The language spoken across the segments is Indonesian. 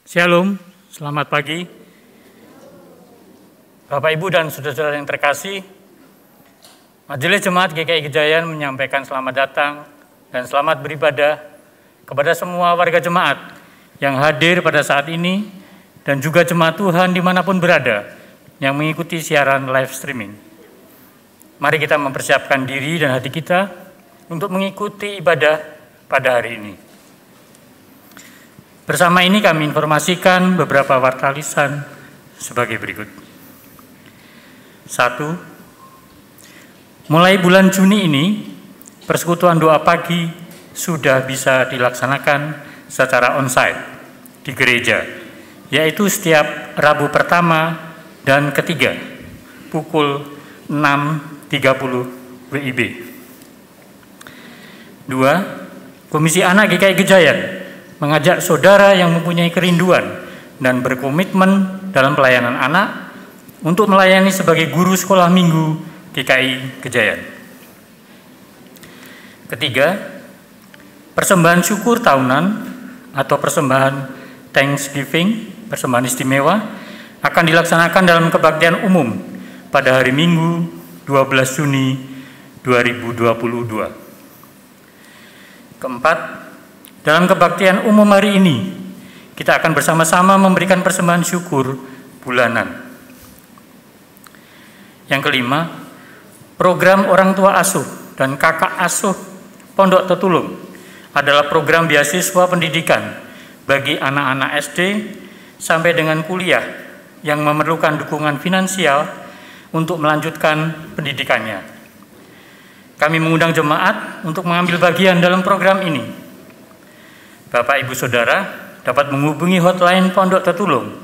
Shalom, selamat pagi. Bapak, Ibu, dan saudara-saudara yang terkasih, Majelis Jemaat GKI Gejayan menyampaikan selamat datang dan selamat beribadah kepada semua warga jemaat yang hadir pada saat ini dan juga jemaat Tuhan dimanapun berada yang mengikuti siaran live streaming. Mari kita mempersiapkan diri dan hati kita untuk mengikuti ibadah pada hari ini. Bersama ini kami informasikan beberapa warta lisan sebagai berikut. 1. Mulai bulan Juni ini, persekutuan doa pagi sudah bisa dilaksanakan secara onsite di gereja, yaitu setiap Rabu pertama dan ketiga, pukul 6.30 WIB. 2. Komisi Anak GKI Gejayan mengajak saudara yang mempunyai kerinduan dan berkomitmen dalam pelayanan anak untuk melayani sebagai guru sekolah minggu GKI Gejayan. Ketiga, persembahan syukur tahunan atau persembahan Thanksgiving, persembahan istimewa, akan dilaksanakan dalam kebaktian umum pada hari Minggu 12 Juni 2022. Keempat, dalam kebaktian umum hari ini, kita akan bersama-sama memberikan persembahan syukur bulanan. Yang kelima, program orang tua asuh dan kakak asuh Pondok Tetulung adalah program beasiswa pendidikan bagi anak-anak SD sampai dengan kuliah yang memerlukan dukungan finansial untuk melanjutkan pendidikannya. Kami mengundang jemaat untuk mengambil bagian dalam program ini. Bapak, Ibu, Saudara dapat menghubungi hotline Pondok Tetulung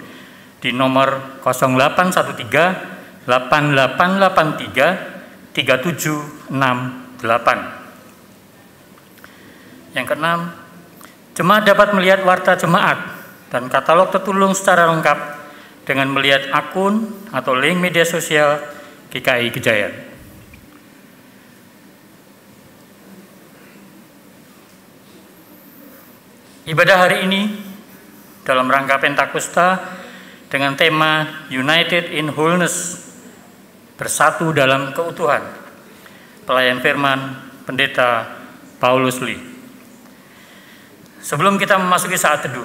di nomor 0813 8883 3768. Yang keenam, jemaat dapat melihat warta jemaat dan katalog Tetulung secara lengkap dengan melihat akun atau link media sosial GKI Gejayan. Ibadah hari ini dalam rangka Pentakosta dengan tema United in Wholeness, bersatu dalam keutuhan. Pelayan firman Pendeta Paulus Lee. Sebelum kita memasuki saat teduh,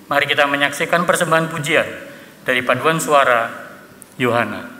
mari kita menyaksikan persembahan pujian dari paduan suara Yohana.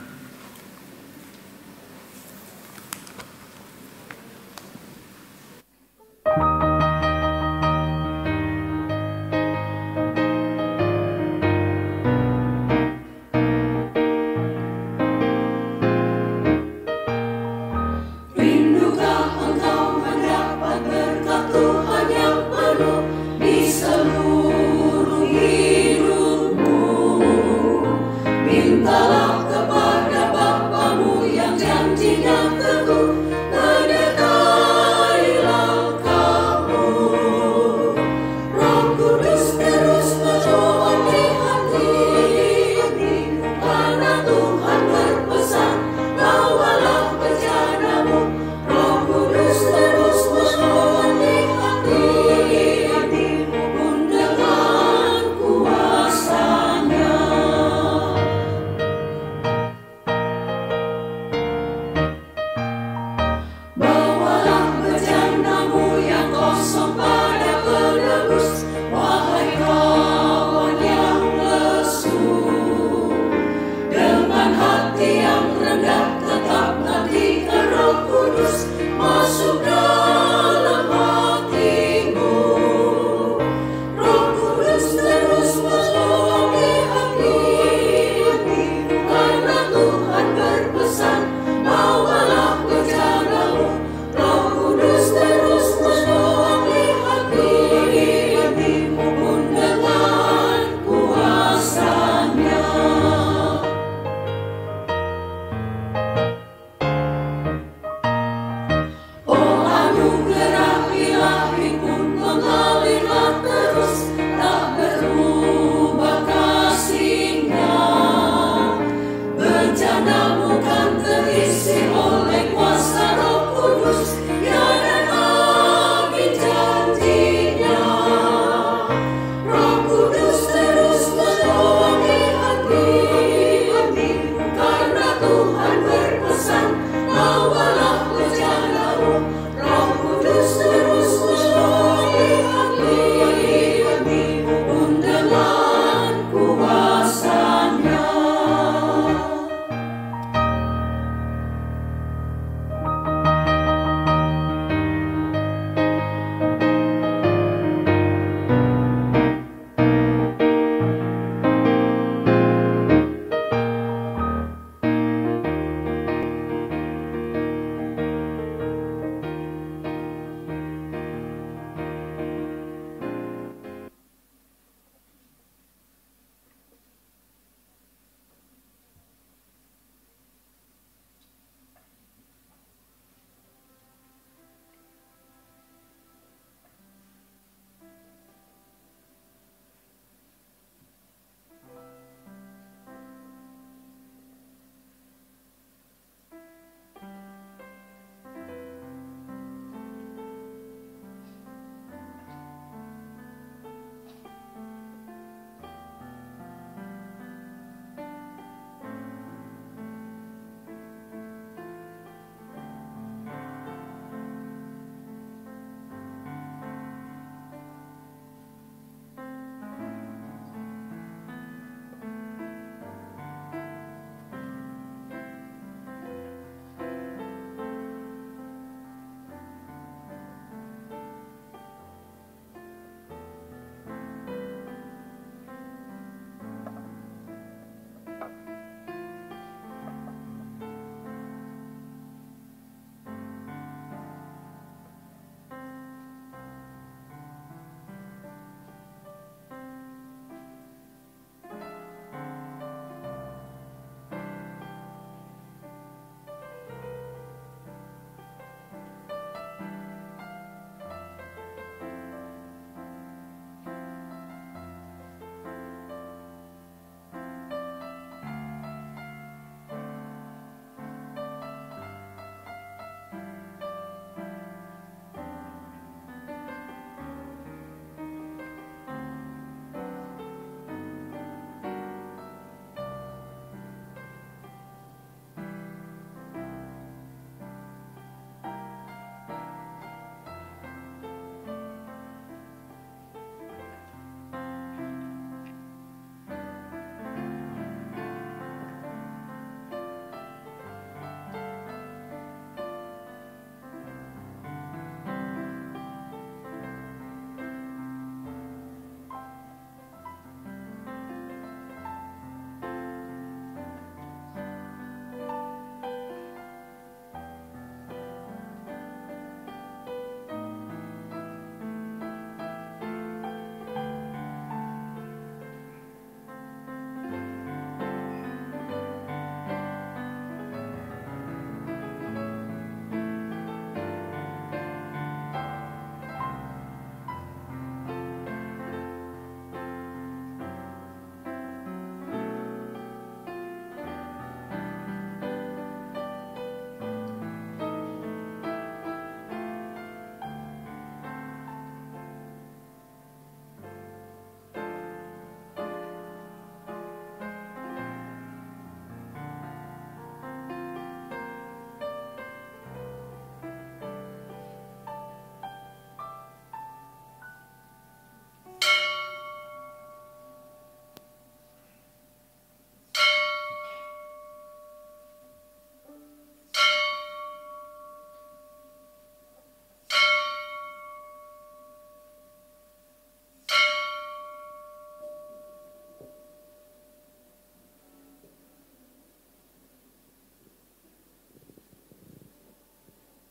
Mintalah kepada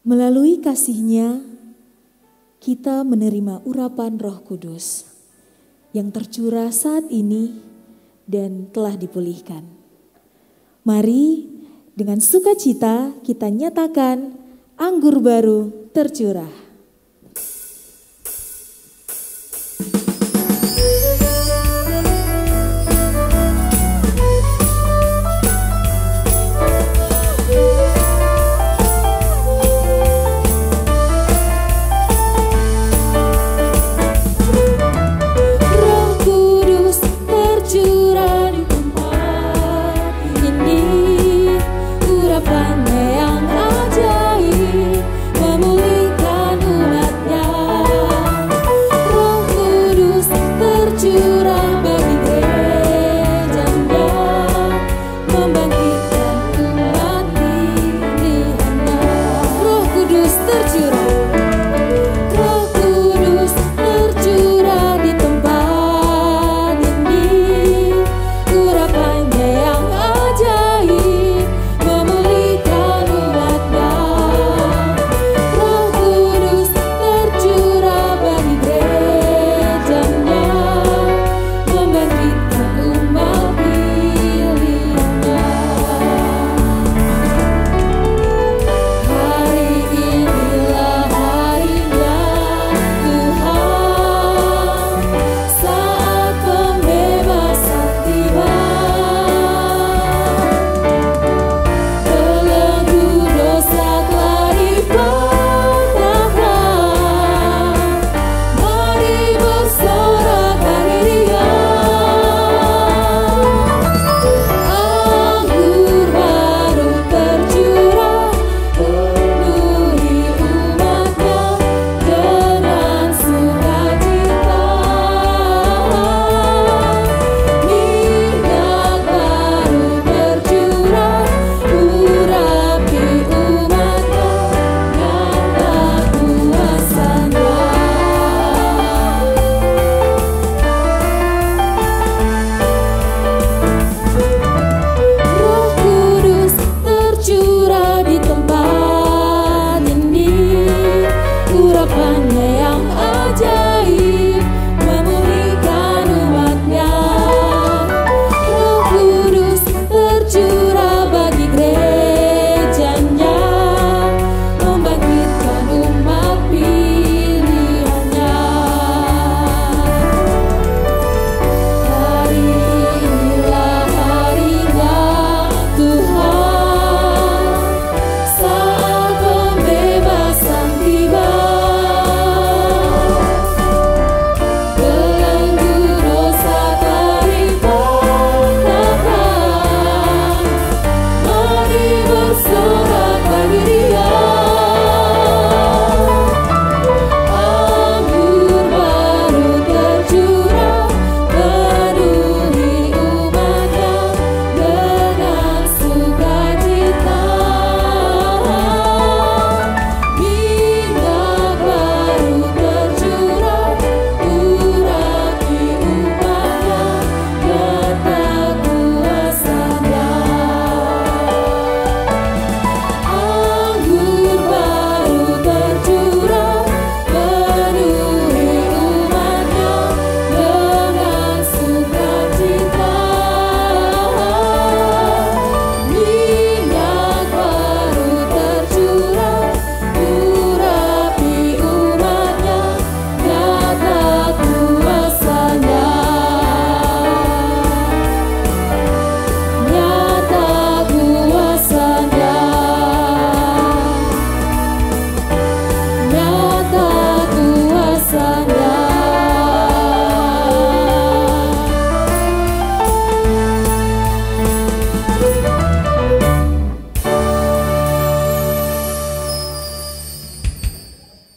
Melalui kasih-Nya, kita menerima urapan Roh Kudus yang tercurah saat ini dan telah dipulihkan. Mari dengan sukacita kita nyatakan anggur baru tercurah.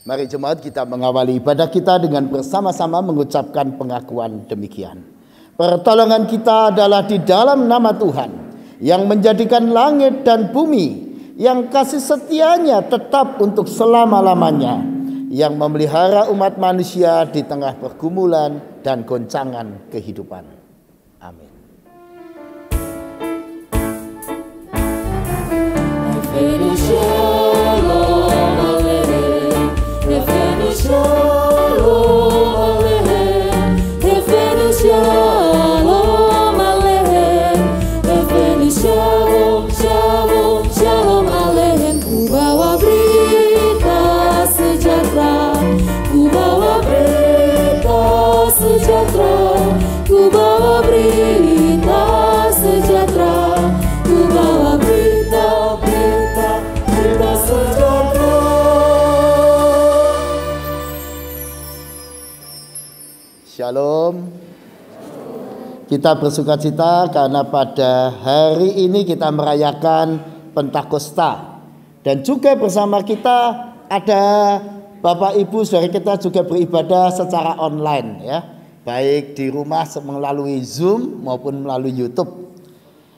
Mari jemaat kita mengawali ibadah kita dengan bersama-sama mengucapkan pengakuan demikian. Pertolongan kita adalah di dalam nama Tuhan yang menjadikan langit dan bumi, yang kasih setianya tetap untuk selama-lamanya, yang memelihara umat manusia di tengah pergumulan dan goncangan kehidupan. Amin. Shalom. Shalom. Kita bersukacita karena pada hari ini kita merayakan Pentakosta. Dan juga bersama kita ada Bapak Ibu saudara kita juga beribadah secara online ya. Baik di rumah melalui Zoom maupun melalui YouTube.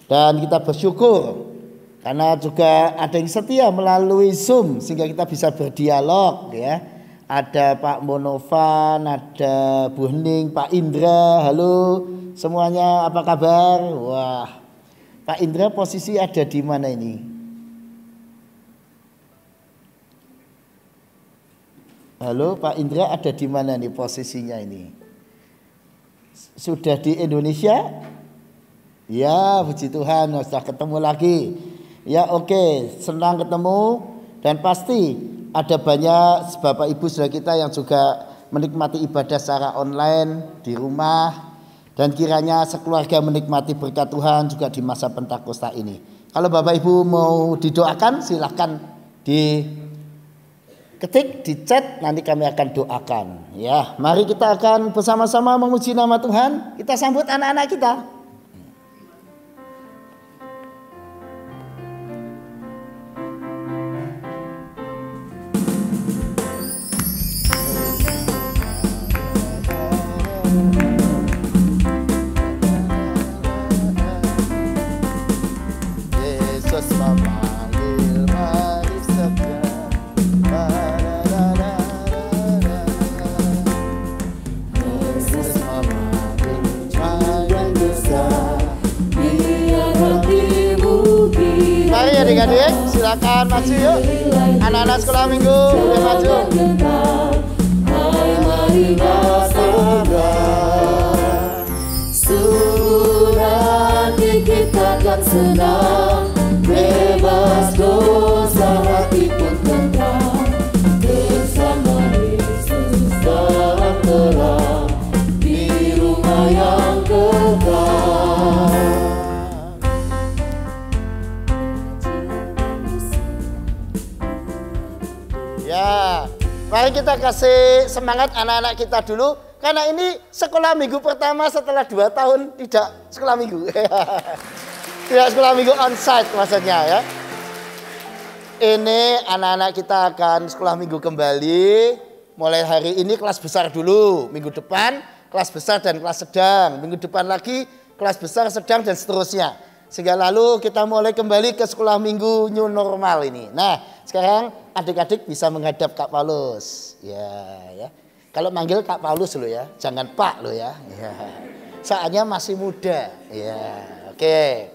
Dan kita bersyukur karena juga ada yang setia melalui Zoom sehingga kita bisa berdialog ya. Ada Pak Monovan, ada Bu Hening, Pak Indra, halo semuanya, apa kabar? Wah, Pak Indra posisi ada di mana ini? Halo Pak Indra, ada di mana nih posisinya ini? Sudah di Indonesia? Ya, puji Tuhan, sudah ketemu lagi. Ya oke, senang ketemu dan pasti ada banyak Bapak Ibu saudara kita yang juga menikmati ibadah secara online di rumah. Dan kiranya sekeluarga menikmati berkat Tuhan juga di masa Pentakosta ini. Kalau Bapak Ibu mau didoakan silahkan diketik di chat, nanti kami akan doakan. Ya, mari kita akan bersama-sama memuji nama Tuhan. Kita sambut anak-anak kita. Adik-adik silakan maju yuk. Anak-anak sekolah minggu boleh maju. Surati kita kan senang, bebas dosa hati pun tenang, bersama Yesus dalam terang di rumah yang kekal. Ya, mari kita kasih semangat anak-anak kita dulu. Karena ini sekolah minggu pertama setelah 2 tahun tidak sekolah minggu. Tidak sekolah minggu onsite maksudnya ya. Ini anak-anak kita akan sekolah minggu kembali. Mulai hari ini kelas besar dulu. Minggu depan kelas besar dan kelas sedang. Minggu depan lagi kelas besar, sedang dan seterusnya. Sehingga lalu kita mulai kembali ke sekolah minggu new normal ini. Nah, sekarang adik-adik bisa menghadap Kak Paulus. Ya. Kalau manggil Kak Paulus lo ya, jangan Pak lo ya. Ya. Soalnya masih muda. Ya, oke.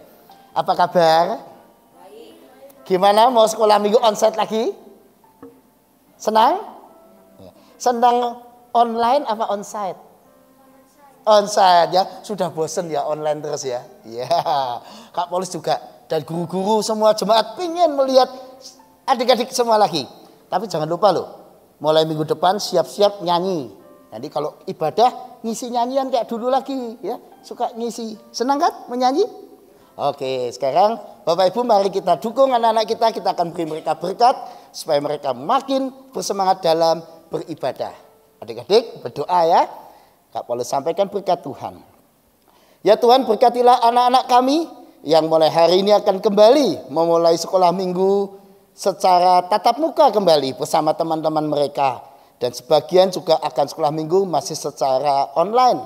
Apa kabar? Gimana mau sekolah minggu onsite lagi? Senang? Senang online apa onsite? Onsite ya, sudah bosen ya online terus ya. Ya, Kak Paulus juga dan guru-guru semua jemaat pingin melihat adik-adik semua lagi. Tapi jangan lupa loh, mulai minggu depan siap-siap nyanyi. Nanti kalau ibadah ngisi nyanyian kayak dulu lagi ya, suka ngisi. Senang kan menyanyi? Oke, sekarang Bapak Ibu mari kita dukung anak-anak kita akan beri mereka berkat supaya mereka makin bersemangat dalam beribadah. Adik-adik berdoa ya. Kak Paulus sampaikan berkat Tuhan. Ya Tuhan, berkatilah anak-anak kami yang mulai hari ini akan kembali memulai sekolah minggu secara tatap muka kembali bersama teman-teman mereka. Dan sebagian juga akan sekolah minggu masih secara online.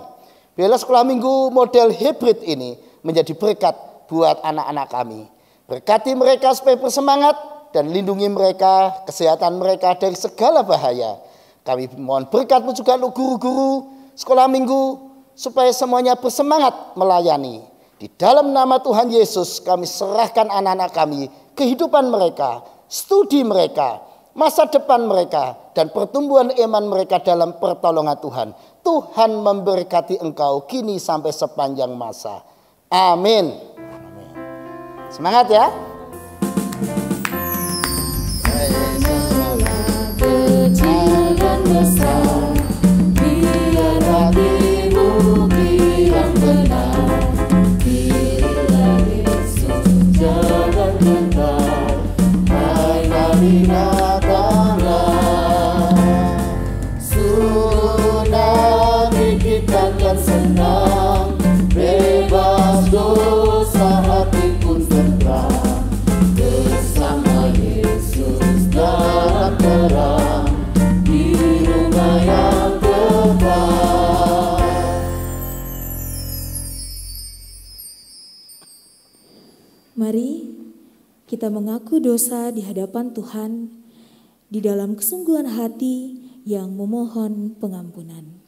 Biarlah sekolah minggu model hybrid ini menjadi berkat buat anak-anak kami. Berkati mereka supaya bersemangat dan lindungi mereka, kesehatan mereka dari segala bahaya. Kami mohon berkat-Mu juga untuk guru-guru sekolah minggu supaya semuanya bersemangat melayani. Di dalam nama Tuhan Yesus kami serahkan anak-anak kami, kehidupan mereka, studi mereka, masa depan mereka, dan pertumbuhan iman mereka dalam pertolongan Tuhan. Tuhan memberkati engkau kini sampai sepanjang masa. Amin. Semangat ya. Kecil dan besar, biar hatimu yang benar. Bila Yesus jangan gentar, hai mari datanglah. Sudah kita senang, bebas dosa hati pun tenteram. Bersama Yesus dalam terang, di rumah yang kekal. Mari kita mengaku dosa di hadapan Tuhan di dalam kesungguhan hati yang memohon pengampunan.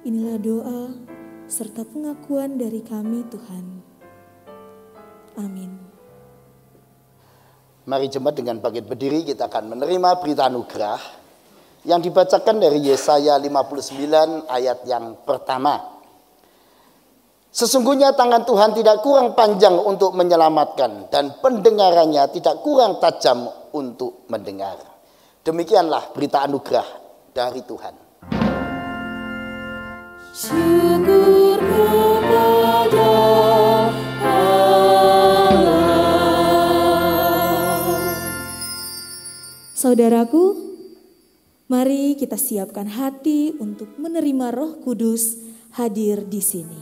Inilah doa serta pengakuan dari kami Tuhan. Amin. Mari jemaat dengan bangkit berdiri, kita akan menerima berita anugerah yang dibacakan dari Yesaya 59 ayat yang pertama. Sesungguhnya tangan Tuhan tidak kurang panjang untuk menyelamatkan, dan pendengarannya tidak kurang tajam untuk mendengar. Demikianlah berita anugerah dari Tuhan. Syukur kepada Allah. Saudaraku, mari kita siapkan hati untuk menerima Roh Kudus hadir di sini.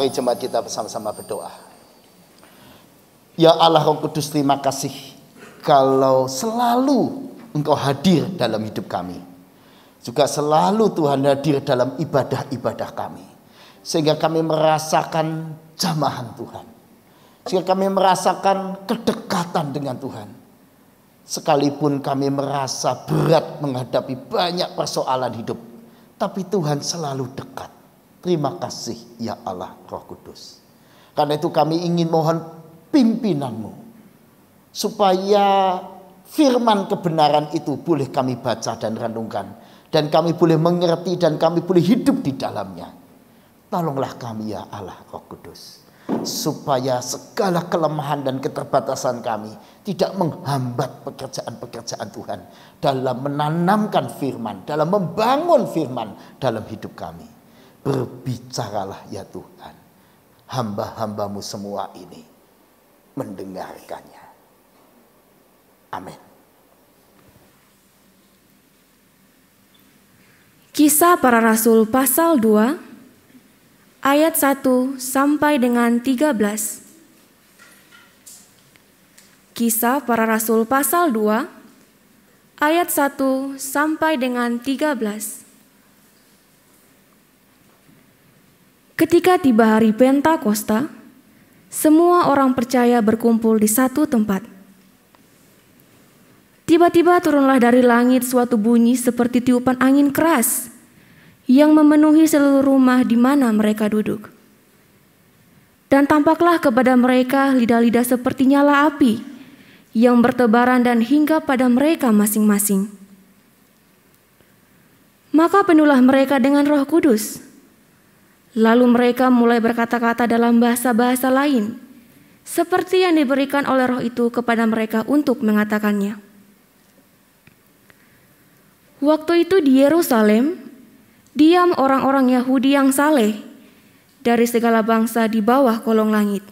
Mari jemaat kita bersama-sama berdoa. Ya Allah Roh Kudus, terima kasih kalau selalu Engkau hadir dalam hidup kami. Juga selalu Tuhan hadir dalam ibadah-ibadah kami. Sehingga kami merasakan jamahan Tuhan. Sehingga kami merasakan kedekatan dengan Tuhan. Sekalipun kami merasa berat menghadapi banyak persoalan hidup, tapi Tuhan selalu dekat. Terima kasih ya Allah Roh Kudus. Karena itu kami ingin mohon pimpinan-Mu, supaya firman kebenaran itu boleh kami baca dan renungkan, dan kami boleh mengerti, dan kami boleh hidup di dalamnya. Tolonglah kami ya Allah Roh Kudus, supaya segala kelemahan dan keterbatasan kami tidak menghambat pekerjaan-pekerjaan Tuhan dalam menanamkan firman, dalam membangun firman dalam hidup kami. Berbicaralah ya Tuhan, hamba-hamba-Mu semua ini mendengarkannya. Amin. Kisah Para Rasul pasal 2 ayat 1 sampai dengan 13. Kisah Para Rasul pasal 2 ayat 1 sampai dengan 13. Ketika tiba hari Pentakosta, semua orang percaya berkumpul di satu tempat. Tiba-tiba turunlah dari langit suatu bunyi seperti tiupan angin keras yang memenuhi seluruh rumah di mana mereka duduk. Dan tampaklah kepada mereka lidah-lidah seperti nyala api yang bertebaran dan hingga pada mereka masing-masing. Maka penuhlah mereka dengan Roh Kudus. Lalu mereka mulai berkata-kata dalam bahasa-bahasa lain, seperti yang diberikan oleh Roh itu kepada mereka untuk mengatakannya. Waktu itu di Yerusalem, diam orang-orang Yahudi yang saleh dari segala bangsa di bawah kolong langit.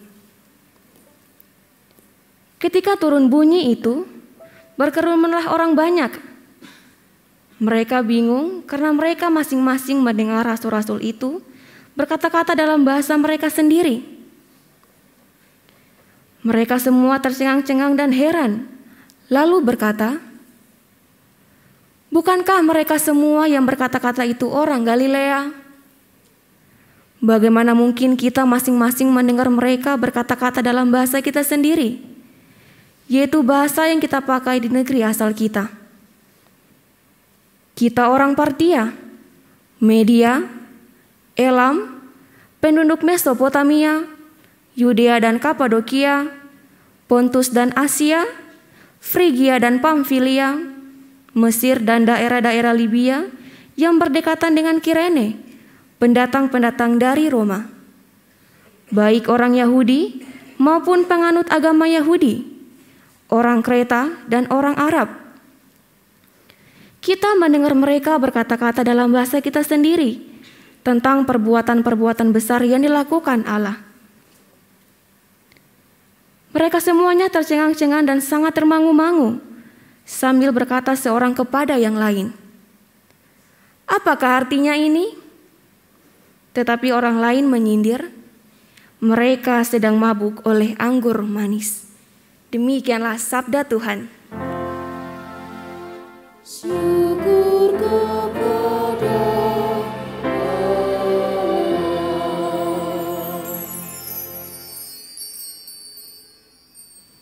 Ketika turun bunyi itu, berkerumunlah orang banyak. Mereka bingung karena mereka masing-masing mendengar rasul-rasul itu berkata-kata dalam bahasa mereka sendiri. Mereka semua tercengang-cengang dan heran, lalu berkata, "Bukankah mereka semua yang berkata-kata itu orang Galilea? Bagaimana mungkin kita masing-masing mendengar mereka berkata-kata dalam bahasa kita sendiri, yaitu bahasa yang kita pakai di negeri asal kita? Kita orang Partia, Media, Elam, penduduk Mesopotamia, Yudea dan Kapadokia, Pontus dan Asia, Frigia dan Pamfilia, Mesir dan daerah-daerah Libya yang berdekatan dengan Kirene, pendatang-pendatang dari Roma, baik orang Yahudi maupun penganut agama Yahudi, orang Kreta dan orang Arab. Kita mendengar mereka berkata-kata dalam bahasa kita sendiri tentang perbuatan-perbuatan besar yang dilakukan Allah." Mereka semuanya tercengang-cengang dan sangat termangu-mangu, sambil berkata seorang kepada yang lain, "Apakah artinya ini?" Tetapi orang lain menyindir, "Mereka sedang mabuk oleh anggur manis." Demikianlah sabda Tuhan. Syukur kepada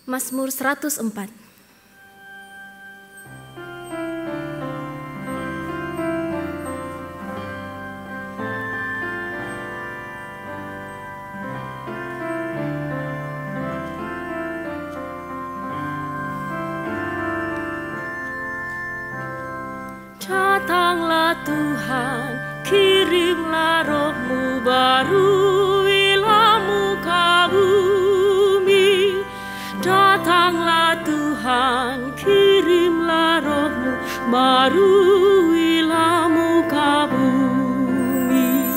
Mazmur 104. Datanglah Tuhan, kirimlah Roh-Mu, baruilah muka bumi. Datanglah Tuhan, kirimlah Roh-Mu, baruilah muka bumi.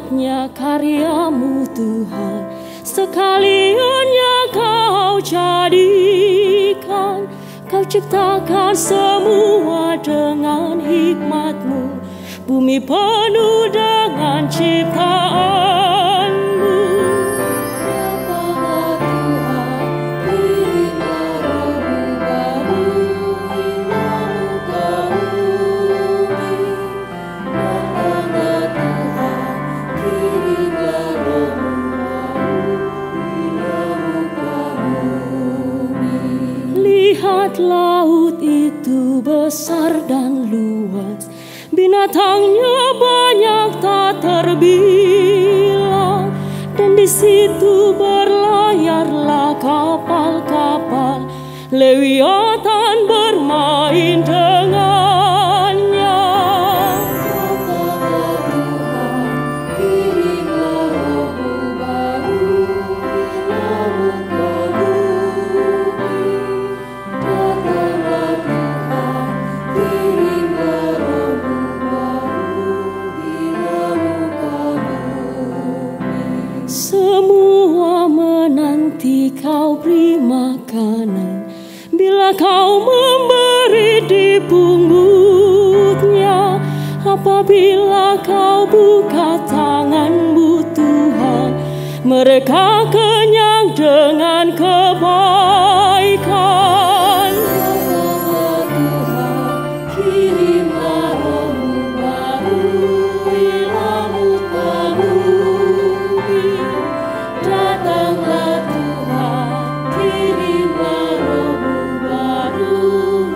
hebatnya karyamu Tuhan, sekalian yang kau jadikan. Kau ciptakan semua dengan hikmat-Mu, bumi penuh dengan ciptaan-Mu. Datanglah Tuhan, kirimlah Roh-Mu baru, ilmu kami. Datanglah Tuhan, kirimlah Roh-Mu baru, ilmu kami. Lihat laut itu besar dan luas, binatangnya banyak tak terbilang, dan di situ berlayarlah kapal-kapal, Lewiatan bermain dengannya. Datanglah Tuhan, kirimlah Roh-Mu baru, ilmu kami. Datanglah Tuhan, kirimlah Roh-Mu baru, ilmu kami. Semua menanti Kau beri makanan, bila Kau memberi di pungutnya. Apabila Kau buka tangan-Mu Tuhan, mereka kenyang dengan kebaikan. Datanglah Tuhan, kirimlah Roh-Mu baru, ilmu kami. Datanglah Tuhan, kirimlah Roh-Mu baru,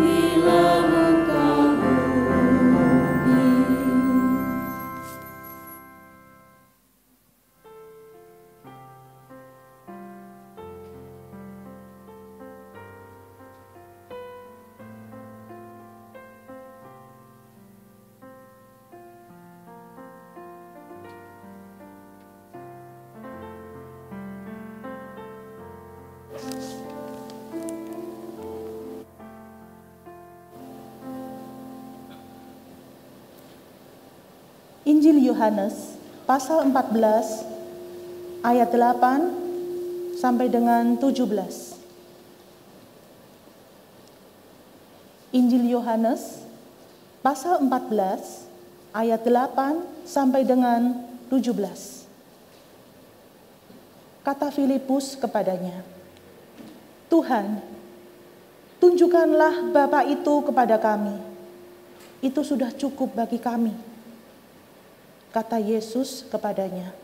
ilmu kami. Injil Yohanes pasal 14 ayat 8 sampai dengan 17. Injil Yohanes pasal 14 ayat 8 sampai dengan 17. Kata Filipus kepadanya, "Tuhan, tunjukkanlah Bapa itu kepada kami. Itu sudah cukup bagi kami." Kata Yesus kepadanya,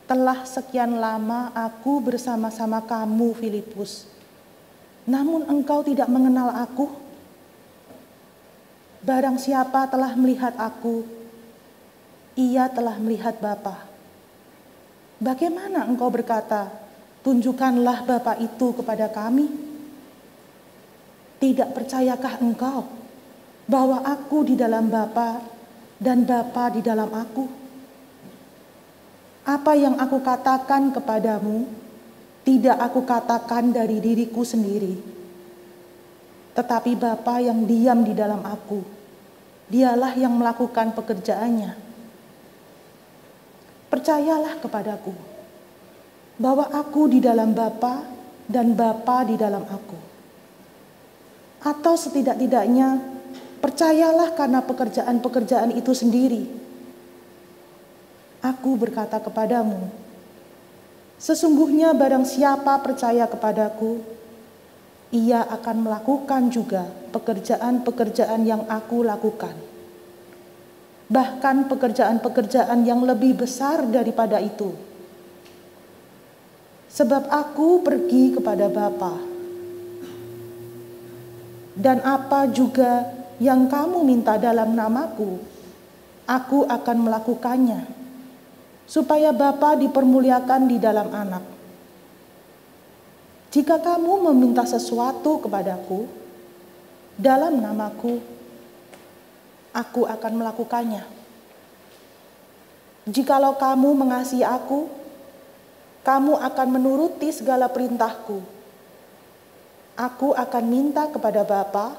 "Telah sekian lama aku bersama-sama kamu, Filipus, namun engkau tidak mengenal aku. Barang siapa telah melihat aku, ia telah melihat Bapa. Bagaimana engkau berkata, tunjukkanlah Bapa itu kepada kami? Tidak percayakah engkau bahwa aku di dalam Bapa dan Bapa di dalam aku? Apa yang aku katakan kepadamu, tidak aku katakan dari diriku sendiri. Tetapi Bapa yang diam di dalam aku, dialah yang melakukan pekerjaannya. Percayalah kepadaku, bahwa aku di dalam Bapa dan Bapa di dalam aku. Atau setidak-tidaknya, percayalah karena pekerjaan-pekerjaan itu sendiri. Aku berkata kepadamu, sesungguhnya barang siapa percaya kepadaku, ia akan melakukan juga pekerjaan-pekerjaan yang aku lakukan. Bahkan pekerjaan-pekerjaan yang lebih besar daripada itu. Sebab aku pergi kepada Bapa. Dan apa juga yang kamu minta dalam namaku, aku akan melakukannya, supaya Bapa dipermuliakan di dalam Anak. Jika kamu meminta sesuatu kepadaku dalam namaku, aku akan melakukannya. Jikalau kamu mengasihi aku, kamu akan menuruti segala perintahku. Aku akan minta kepada Bapa,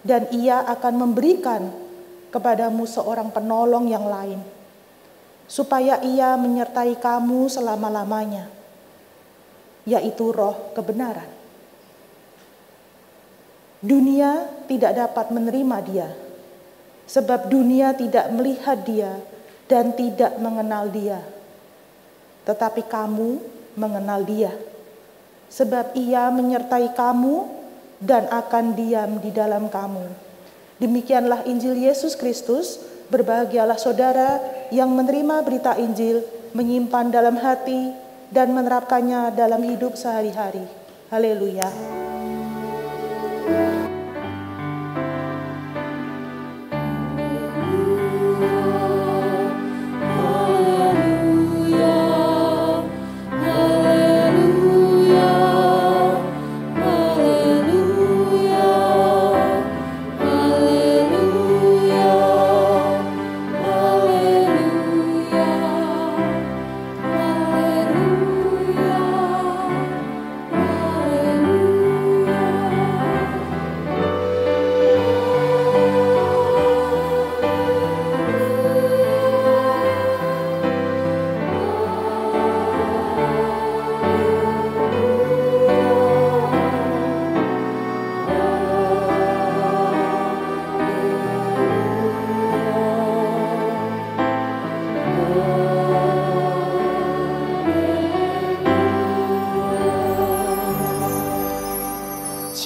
dan Ia akan memberikan kepadamu seorang penolong yang lain, supaya ia menyertai kamu selama-lamanya, yaitu Roh kebenaran. Dunia tidak dapat menerima dia, sebab dunia tidak melihat dia dan tidak mengenal dia. Tetapi kamu mengenal dia, sebab ia menyertai kamu dan akan diam di dalam kamu. Demikianlah Injil Yesus Kristus. Berbahagialah saudara yang menerima berita Injil, menyimpan dalam hati, dan menerapkannya dalam hidup sehari-hari. Haleluya.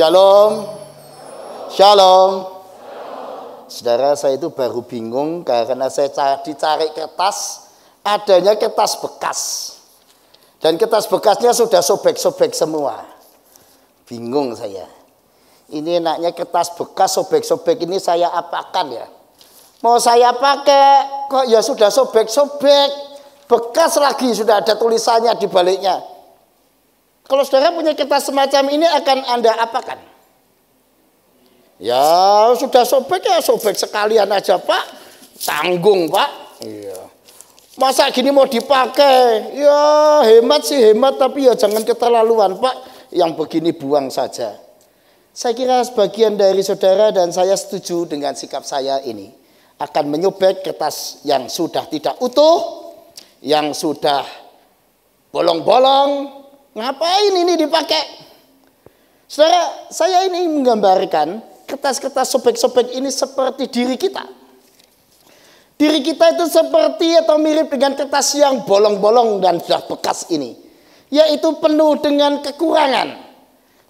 Shalom. Shalom. Saudara, saya itu baru bingung karena saya dicari kertas, adanya kertas bekas. Dan kertas bekasnya sudah sobek-sobek semua. Bingung saya. Ini enaknya kertas bekas sobek-sobek ini saya apakan ya? Mau saya pakai kok ya sudah sobek-sobek, bekas lagi, sudah ada tulisannya di baliknya. Kalau saudara punya kertas semacam ini akan Anda apakan? Ya sudah sobek ya sobek sekalian aja Pak. Tanggung Pak. Iya. Masa gini mau dipakai? Ya hemat sih hemat, tapi ya jangan keterlaluan Pak. Yang begini buang saja. Saya kira sebagian dari saudara dan saya setuju dengan sikap saya ini. Akan menyobek kertas yang sudah tidak utuh, yang sudah bolong-bolong. Ngapain ini dipakai? Saudara, saya ini menggambarkan kertas-kertas sobek-sobek ini seperti diri kita. Diri kita itu seperti atau mirip dengan kertas yang bolong-bolong dan sudah bekas ini. Yaitu penuh dengan kekurangan.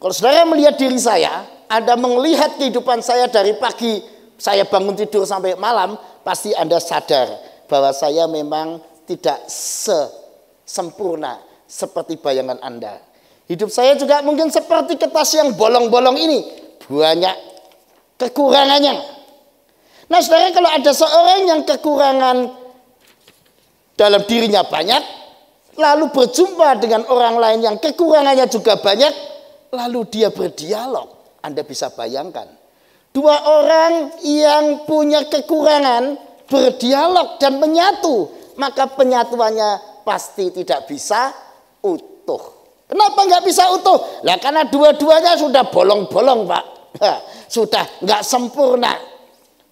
Kalau saudara melihat diri saya, Anda melihat kehidupan saya dari pagi, saya bangun tidur sampai malam, pasti Anda sadar bahwa saya memang tidak sempurna seperti bayangan Anda. Hidup saya juga mungkin seperti kertas yang bolong-bolong ini. Banyak kekurangannya. Nah saudara, kalau ada seorang yang kekurangan dalam dirinya banyak, lalu berjumpa dengan orang lain yang kekurangannya juga banyak, lalu dia berdialog. Anda bisa bayangkan. Dua orang yang punya kekurangan berdialog dan menyatu, maka penyatuannya pasti tidak bisa utuh. Kenapa nggak bisa utuh? Lah karena dua-duanya sudah bolong-bolong Pak. Sudah nggak sempurna.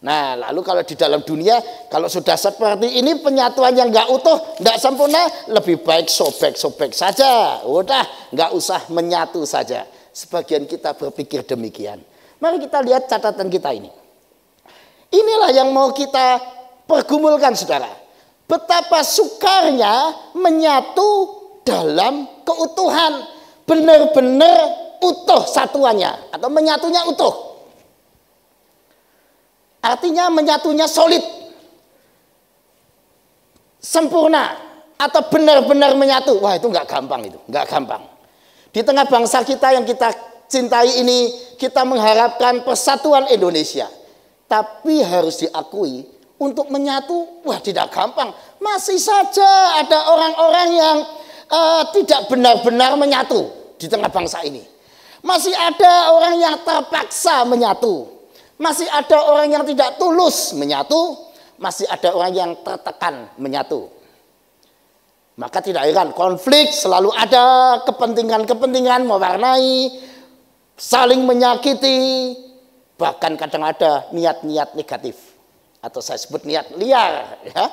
Nah lalu kalau di dalam dunia, kalau sudah seperti ini penyatuan yang nggak utuh, nggak sempurna, lebih baik sobek-sobek saja. Udah nggak usah menyatu saja. Sebagian kita berpikir demikian. Mari kita lihat catatan kita ini. Inilah yang mau kita pergumulkan saudara. Betapa sukarnya menyatu dalam keutuhan, benar-benar utuh satuannya atau menyatunya utuh. Artinya menyatunya solid, sempurna atau benar-benar menyatu. Wah itu nggak gampang itu, nggak gampang. Di tengah bangsa kita yang kita cintai ini, kita mengharapkan persatuan Indonesia. Tapi harus diakui untuk menyatu, wah tidak gampang. Masih saja ada orang-orang yang tidak benar-benar menyatu di tengah bangsa ini. Masih ada orang yang terpaksa menyatu. Masih ada orang yang tidak tulus menyatu. Masih ada orang yang tertekan menyatu. Maka tidak heran konflik selalu ada, kepentingan-kepentingan mewarnai, saling menyakiti, bahkan kadang ada niat-niat negatif. atau saya sebut niat liar, ya.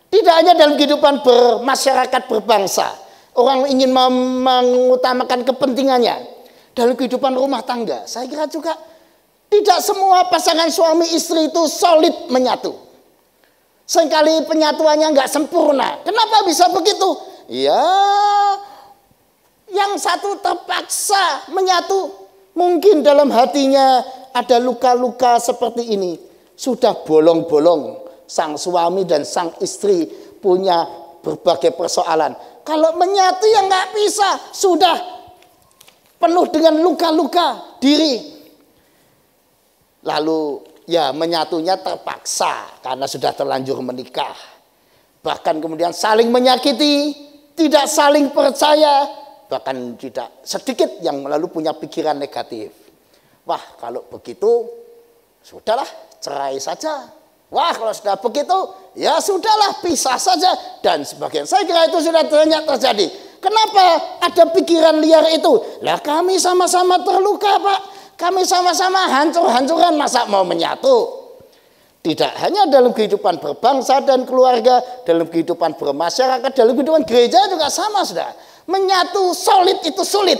Tidak hanya dalam kehidupan bermasyarakat berbangsa, orang ingin mengutamakan kepentingannya dalam kehidupan rumah tangga. Saya kira juga tidak semua pasangan suami istri itu solid menyatu. Seringkali penyatuannya nggak sempurna. Kenapa bisa begitu? Ya, yang satu terpaksa menyatu. Mungkin dalam hatinya ada luka-luka seperti ini. Sudah bolong-bolong. Sang suami dan sang istri punya berbagai persoalan. Kalau menyatu yang nggak bisa, sudah penuh dengan luka-luka diri. Lalu ya menyatunya terpaksa karena sudah terlanjur menikah. Bahkan kemudian saling menyakiti, tidak saling percaya, bahkan tidak sedikit yang lalu punya pikiran negatif. Wah, kalau begitu sudahlah, cerai saja. Wah, kalau sudah begitu, ya sudahlah, pisah saja dan sebagainya. Saya kira itu sudah banyak terjadi. Kenapa ada pikiran liar itu? Lah kami sama-sama terluka, Pak. Kami sama-sama hancur-hancuran, masa mau menyatu? Tidak hanya dalam kehidupan berbangsa dan keluarga, dalam kehidupan bermasyarakat, dalam kehidupan gereja juga sama, sudah. Menyatu solid itu sulit.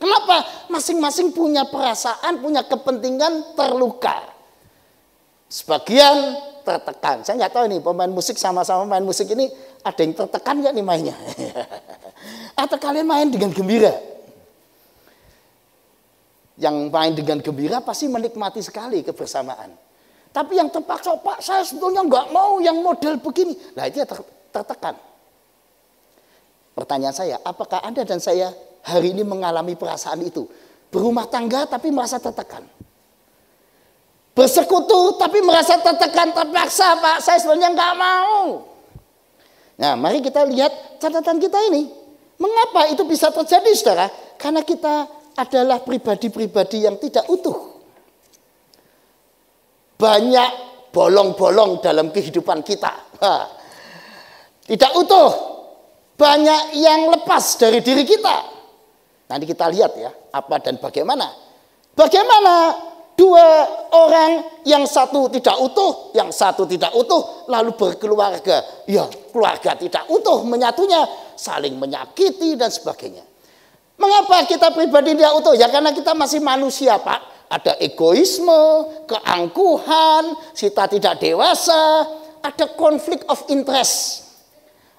Kenapa? Masing-masing punya perasaan, punya kepentingan, terluka. Sebagian tertekan. Saya nggak tahu ini pemain musik sama-sama main musik ini ada yang tertekan nggak nih mainnya? Atau kalian main dengan gembira? Yang main dengan gembira pasti menikmati sekali kebersamaan. Tapi yang terpaksa, Pak, saya sebetulnya nggak mau yang model begini. Nah, itu tertekan. Pertanyaan saya, apakah Anda dan saya hari ini mengalami perasaan itu? Berumah tangga tapi merasa tertekan. Bersekutu tapi merasa tertekan, terpaksa, Pak, saya sebenarnya nggak mau. Nah, mari kita lihat catatan kita ini. Mengapa itu bisa terjadi, saudara? Karena kita adalah pribadi-pribadi yang tidak utuh. Banyak bolong-bolong dalam kehidupan kita. Tidak utuh. Banyak yang lepas dari diri kita. Nanti kita lihat ya, apa dan bagaimana. Bagaimana dua orang, yang satu tidak utuh, yang satu tidak utuh, lalu berkeluarga. Ya, keluarga tidak utuh, menyatunya, saling menyakiti dan sebagainya. Mengapa kita pribadi tidak utuh? Ya karena kita masih manusia, Pak. Ada egoisme, keangkuhan, kita tidak dewasa, ada konflik of interest.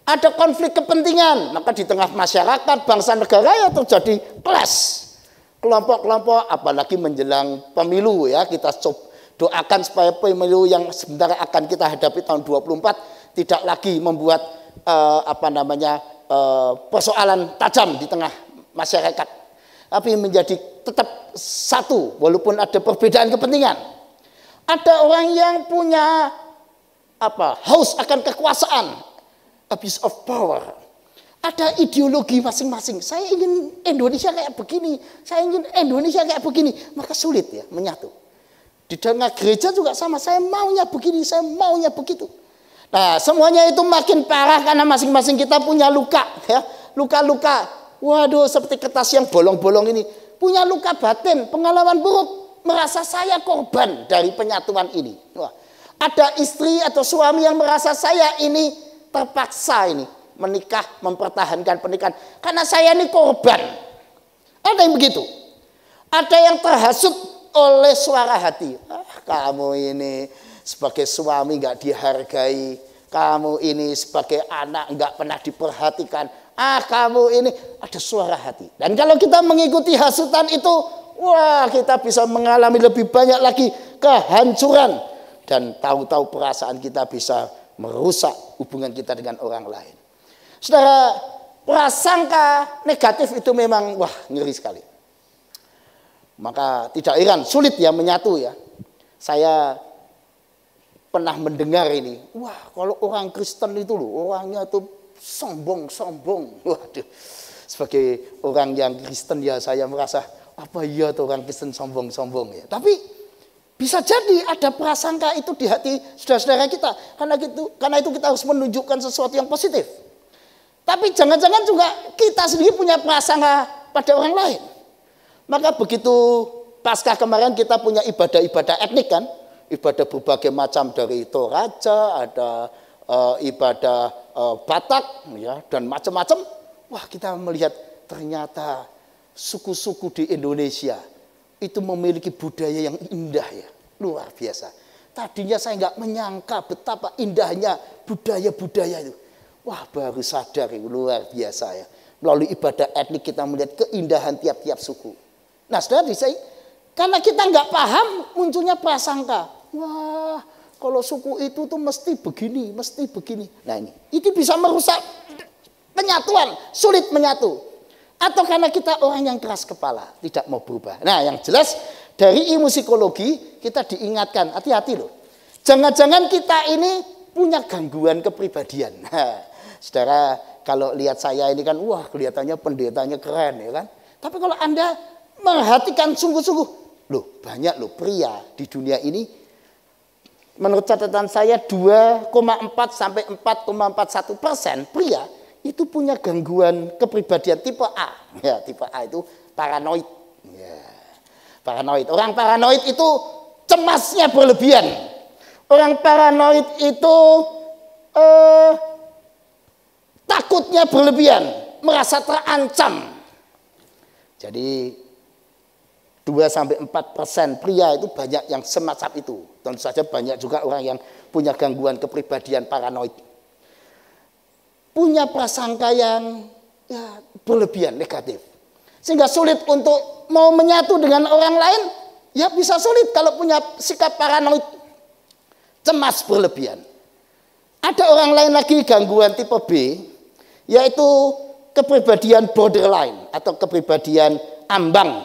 Ada konflik kepentingan. Maka di tengah masyarakat, bangsa, negara ya terjadi clash. Kelompok-kelompok, apalagi menjelang pemilu ya, kita doakan supaya pemilu yang sebentar akan kita hadapi tahun 24 tidak lagi membuat persoalan tajam di tengah masyarakat, tapi menjadi tetap satu walaupun ada perbedaan kepentingan. Ada orang yang punya haus akan kekuasaan, abuse of power. Ada ideologi masing-masing. Saya ingin Indonesia kayak begini, saya ingin Indonesia kayak begini, maka sulit ya menyatu. Di tengah gereja juga sama, saya maunya begini, saya maunya begitu. Nah, semuanya itu makin parah karena masing-masing kita punya luka, ya, luka-luka. Waduh, seperti kertas yang bolong-bolong ini, punya luka batin, pengalaman buruk, merasa saya korban dari penyatuan ini. Wah, ada istri atau suami yang merasa saya ini terpaksa ini menikah, mempertahankan pernikahan karena saya ini korban. Ada yang begitu. Ada yang terhasut oleh suara hati. Kamu ini sebagai suami nggak dihargai, kamu ini sebagai anak nggak pernah diperhatikan. Kamu ini, ada suara hati. Dan kalau kita mengikuti hasutan itu, wah, kita bisa mengalami lebih banyak lagi kehancuran dan tahu-tahu perasaan kita bisa merusak hubungan kita dengan orang lain. Saudara, prasangka negatif itu memang wah ngeri sekali. Maka tidak heran sulit ya menyatu ya. Saya pernah mendengar ini, wah kalau orang Kristen itu loh orangnya tuh sombong-sombong. Waduh, sebagai orang yang Kristen ya saya merasa apa iya tuh orang Kristen sombong-sombong ya. Tapi bisa jadi ada prasangka itu di hati saudara-saudara kita. Karena itu kita harus menunjukkan sesuatu yang positif. Tapi jangan-jangan juga kita sendiri punya prasangka pada orang lain. Maka begitu Paskah kemarin kita punya ibadah-ibadah etnik kan. ibadah berbagai macam dari Toraja, ada ibadah Batak, ya, dan macam-macam. Wah, kita melihat ternyata suku-suku di Indonesia itu memiliki budaya yang indah, ya, luar biasa. Tadinya saya nggak menyangka betapa indahnya budaya-budaya itu. Wah, baru sadar, luar biasa, ya. Melalui ibadah etnik kita melihat keindahan tiap-tiap suku. Nah, saudara, karena kita nggak paham, munculnya prasangka. Wah, kalau suku itu tuh mesti begini, mesti begini. Nah, ini bisa merusak penyatuan, sulit menyatu. Atau karena kita orang yang keras kepala, tidak mau berubah. Nah, yang jelas dari ilmu psikologi kita diingatkan, hati-hati loh. Jangan-jangan kita ini punya gangguan kepribadian. Nah, saudara, kalau lihat saya ini kan, wah, kelihatannya pendetanya keren, ya kan. Tapi kalau Anda merhatikan sungguh-sungguh, loh, banyak loh pria di dunia ini. Menurut catatan saya 2,4 sampai 4,41% pria itu punya gangguan kepribadian tipe A. Ya, tipe A itu paranoid. Ya, paranoid. Orang paranoid itu cemasnya berlebihan. Orang paranoid itu takutnya berlebihan, merasa terancam. Jadi 2-4% pria itu banyak yang semacam itu. Tentu saja banyak juga orang yang punya gangguan kepribadian paranoid. Punya prasangka yang ya, berlebihan, negatif. Sehingga sulit untuk mau menyatu dengan orang lain. Ya bisa sulit kalau punya sikap paranoid. Cemas berlebihan. Ada orang lain lagi gangguan tipe B. Yaitu kepribadian borderline atau kepribadian ambang.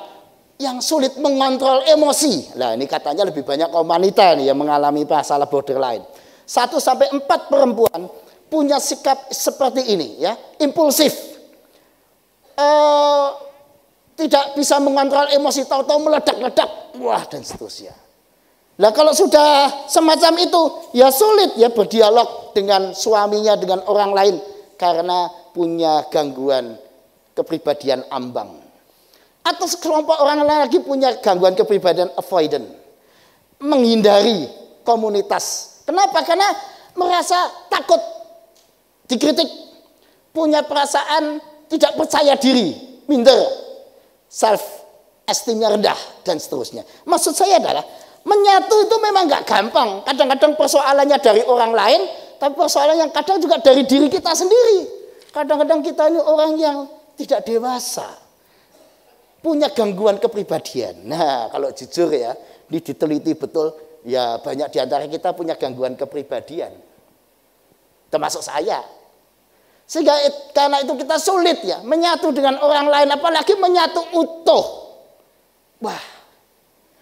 Yang sulit mengontrol emosi. Nah, ini katanya lebih banyak kaum wanita nih yang mengalami masalah borderline. 1-4 perempuan punya sikap seperti ini, ya, impulsif, tidak bisa mengontrol emosi, tahu-tahu meledak-ledak, wah, dan seterusnya. Nah, kalau sudah semacam itu, ya sulit ya berdialog dengan suaminya, dengan orang lain, karena punya gangguan kepribadian ambang. Atau sekelompok orang lain lagi punya gangguan kepribadian avoidant, menghindari komunitas. Kenapa? Karena merasa takut dikritik, punya perasaan tidak percaya diri, minder, self esteemnya rendah, dan seterusnya. Maksud saya adalah menyatu itu memang nggak gampang. Kadang-kadang persoalannya dari orang lain, tapi persoalan yang kadang juga dari diri kita sendiri. Kadang-kadang kita ini orang yang tidak dewasa, punya gangguan kepribadian. Nah, kalau jujur ya, diteliti betul, ya banyak di antara kita punya gangguan kepribadian. Termasuk saya. Sehingga karena itu kita sulit ya menyatu dengan orang lain, apalagi menyatu utuh. Wah.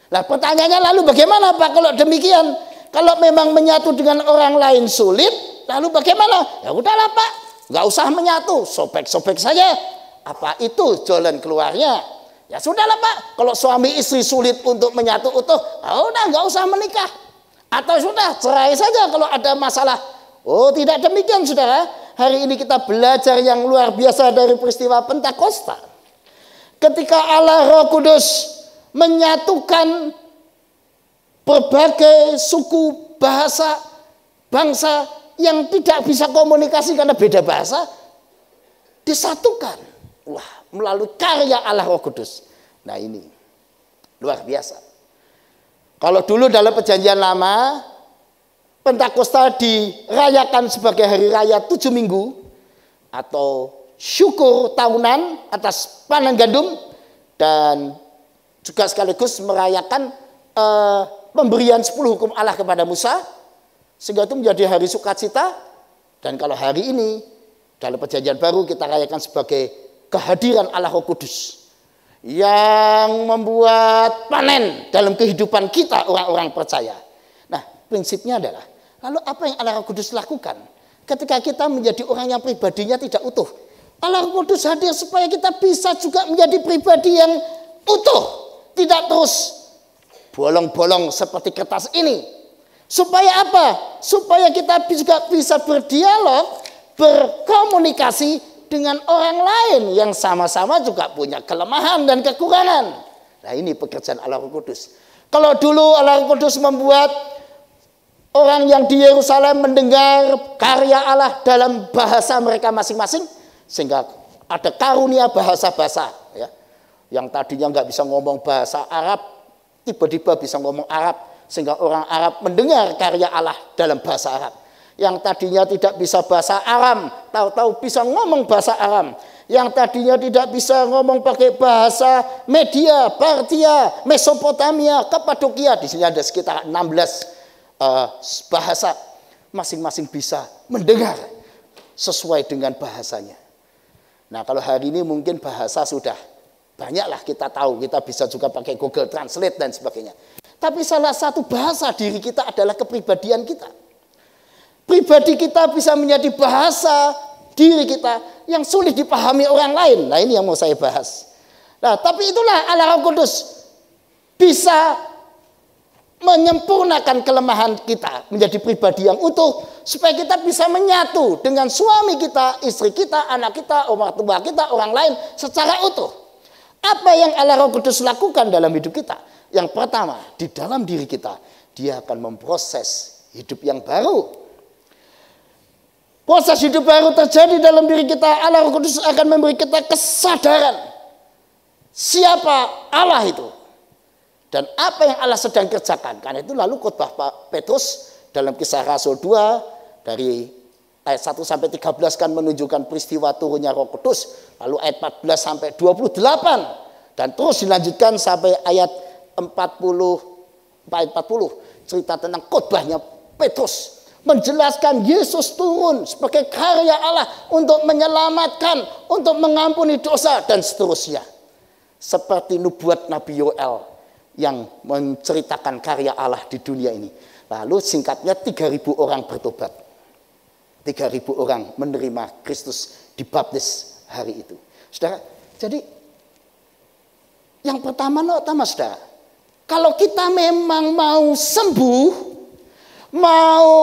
Lah pertanyaannya lalu bagaimana Pak kalau demikian? Kalau memang menyatu dengan orang lain sulit, lalu bagaimana? Ya udahlah Pak, nggak usah menyatu, sobek-sobek saja. Apa itu jalan keluarnya? Ya sudahlah Pak, kalau suami istri sulit untuk menyatu utuh, ya udah nggak usah menikah. Atau sudah cerai saja kalau ada masalah. Oh, tidak demikian saudara. Hari ini kita belajar yang luar biasa dari peristiwa Pentakosta. Ketika Allah Roh Kudus menyatukan berbagai suku, bahasa, bangsa yang tidak bisa komunikasi karena beda bahasa, disatukan. Wah, melalui karya Allah Roh Kudus. Nah, ini luar biasa. Kalau dulu dalam Perjanjian Lama, Pentakosta dirayakan sebagai hari raya 7 minggu atau syukur tahunan atas panen gandum, dan juga sekaligus merayakan pemberian 10 hukum Allah kepada Musa, sehingga itu menjadi hari sukacita. Dan kalau hari ini dalam Perjanjian Baru kita rayakan sebagai kehadiran Allah Roh Kudus yang membuat panen dalam kehidupan kita orang-orang percaya. Nah, prinsipnya adalah, lalu apa yang Allah Roh Kudus lakukan ketika kita menjadi orang yang pribadinya tidak utuh? Allah Roh Kudus hadir supaya kita bisa juga menjadi pribadi yang utuh, tidak terus bolong-bolong seperti kertas ini. Supaya apa? Supaya kita juga bisa berdialog, berkomunikasi dengan orang lain yang sama-sama juga punya kelemahan dan kekurangan. Nah, ini pekerjaan Allah Roh Kudus. Kalau dulu Allah Kudus membuat orang yang di Yerusalem mendengar karya Allah dalam bahasa mereka masing-masing, sehingga ada karunia bahasa-bahasa, ya. Yang tadinya nggak bisa ngomong bahasa Arab, tiba-tiba bisa ngomong Arab, sehingga orang Arab mendengar karya Allah dalam bahasa Arab. Yang tadinya tidak bisa bahasa Aram, tahu-tahu bisa ngomong bahasa Aram. Yang tadinya tidak bisa ngomong pakai bahasa Media, Partia, Mesopotamia, Kapadokia. Di sini ada sekitar 16 bahasa. Masing-masing bisa mendengar sesuai dengan bahasanya. Nah, kalau hari ini mungkin bahasa sudah banyaklah kita tahu. Kita bisa juga pakai Google Translate dan sebagainya. Tapi salah satu bahasa diri kita adalah kepribadian kita. Pribadi kita bisa menjadi bahasa diri kita yang sulit dipahami orang lain. Nah, ini yang mau saya bahas. Nah, tapi itulah Allah Roh Kudus bisa menyempurnakan kelemahan kita menjadi pribadi yang utuh, supaya kita bisa menyatu dengan suami kita, istri kita, anak kita, orang tua kita, orang lain secara utuh. Apa yang Allah Roh Kudus lakukan dalam hidup kita? Yang pertama, di dalam diri kita, dia akan memproses hidup yang baru. Proses hidup baru terjadi dalam diri kita. Allah Roh Kudus akan memberi kita kesadaran siapa Allah itu dan apa yang Allah sedang kerjakan. Karena itu lalu khotbah Petrus dalam Kisah Rasul 2 dari ayat 1 sampai 13 kan menunjukkan peristiwa turunnya Roh Kudus. Lalu ayat 14 sampai 28 dan terus dilanjutkan sampai ayat 40 cerita tentang khotbahnya Petrus. Menjelaskan Yesus turun sebagai karya Allah untuk menyelamatkan, untuk mengampuni dosa dan seterusnya. Seperti nubuat Nabi Yoel yang menceritakan karya Allah di dunia ini. Lalu singkatnya 3.000 orang bertobat. 3.000 orang menerima Kristus dibaptis hari itu. Saudara, jadi yang pertama saudara, kalau kita memang mau sembuh, mau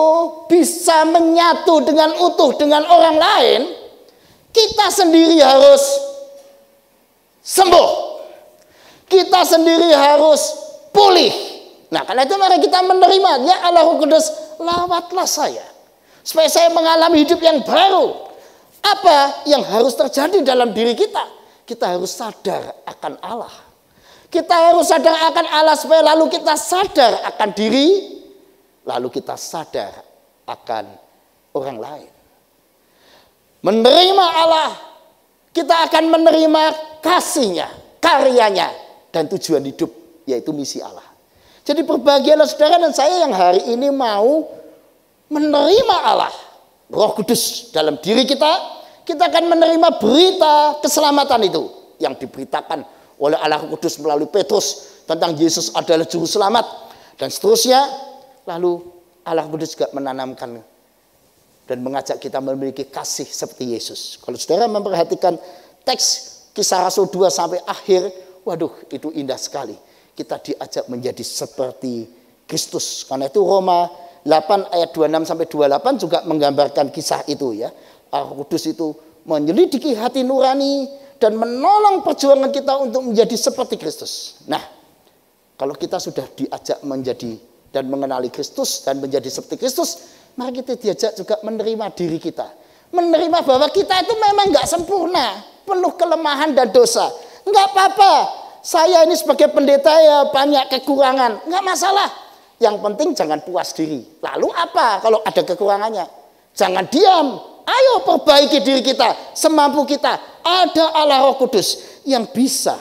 bisa menyatu dengan utuh dengan orang lain, kita sendiri harus sembuh. Kita sendiri harus pulih. Nah, karena itu mari kita menerima, ya Allah Roh Kudus, lawatlah saya, supaya saya mengalami hidup yang baru. Apa yang harus terjadi dalam diri kita? Kita harus sadar akan Allah. Kita harus sadar akan Allah supaya lalu kita sadar akan diri, lalu kita sadar akan orang lain. Menerima Allah, kita akan menerima kasih-Nya, karyanya, dan tujuan hidup, yaitu misi Allah. Jadi berbahagialah saudara dan saya yang hari ini mau menerima Allah, Roh Kudus dalam diri kita. Kita akan menerima berita keselamatan itu yang diberitakan oleh Allah Roh Kudus melalui Petrus tentang Yesus adalah juru selamat dan seterusnya. Lalu Allah Kudus juga menanamkan dan mengajak kita memiliki kasih seperti Yesus. Kalau saudara memperhatikan teks Kisah Rasul 2 sampai akhir, waduh itu indah sekali. Kita diajak menjadi seperti Kristus. Karena itu Roma 8 ayat 26 sampai 28 juga menggambarkan kisah itu ya. Allah Kudus itu menyelidiki hati nurani dan menolong perjuangan kita untuk menjadi seperti Kristus. Nah, kalau kita sudah diajak menjadi dan mengenali Kristus dan menjadi seperti Kristus, mari kita diajak juga menerima diri kita. Menerima bahwa kita itu memang nggak sempurna, penuh kelemahan dan dosa. Nggak apa-apa, saya ini sebagai pendeta ya banyak kekurangan, nggak masalah. Yang penting jangan puas diri. Lalu apa kalau ada kekurangannya? Jangan diam, ayo perbaiki diri kita, semampu kita. Ada Allah Roh Kudus yang bisa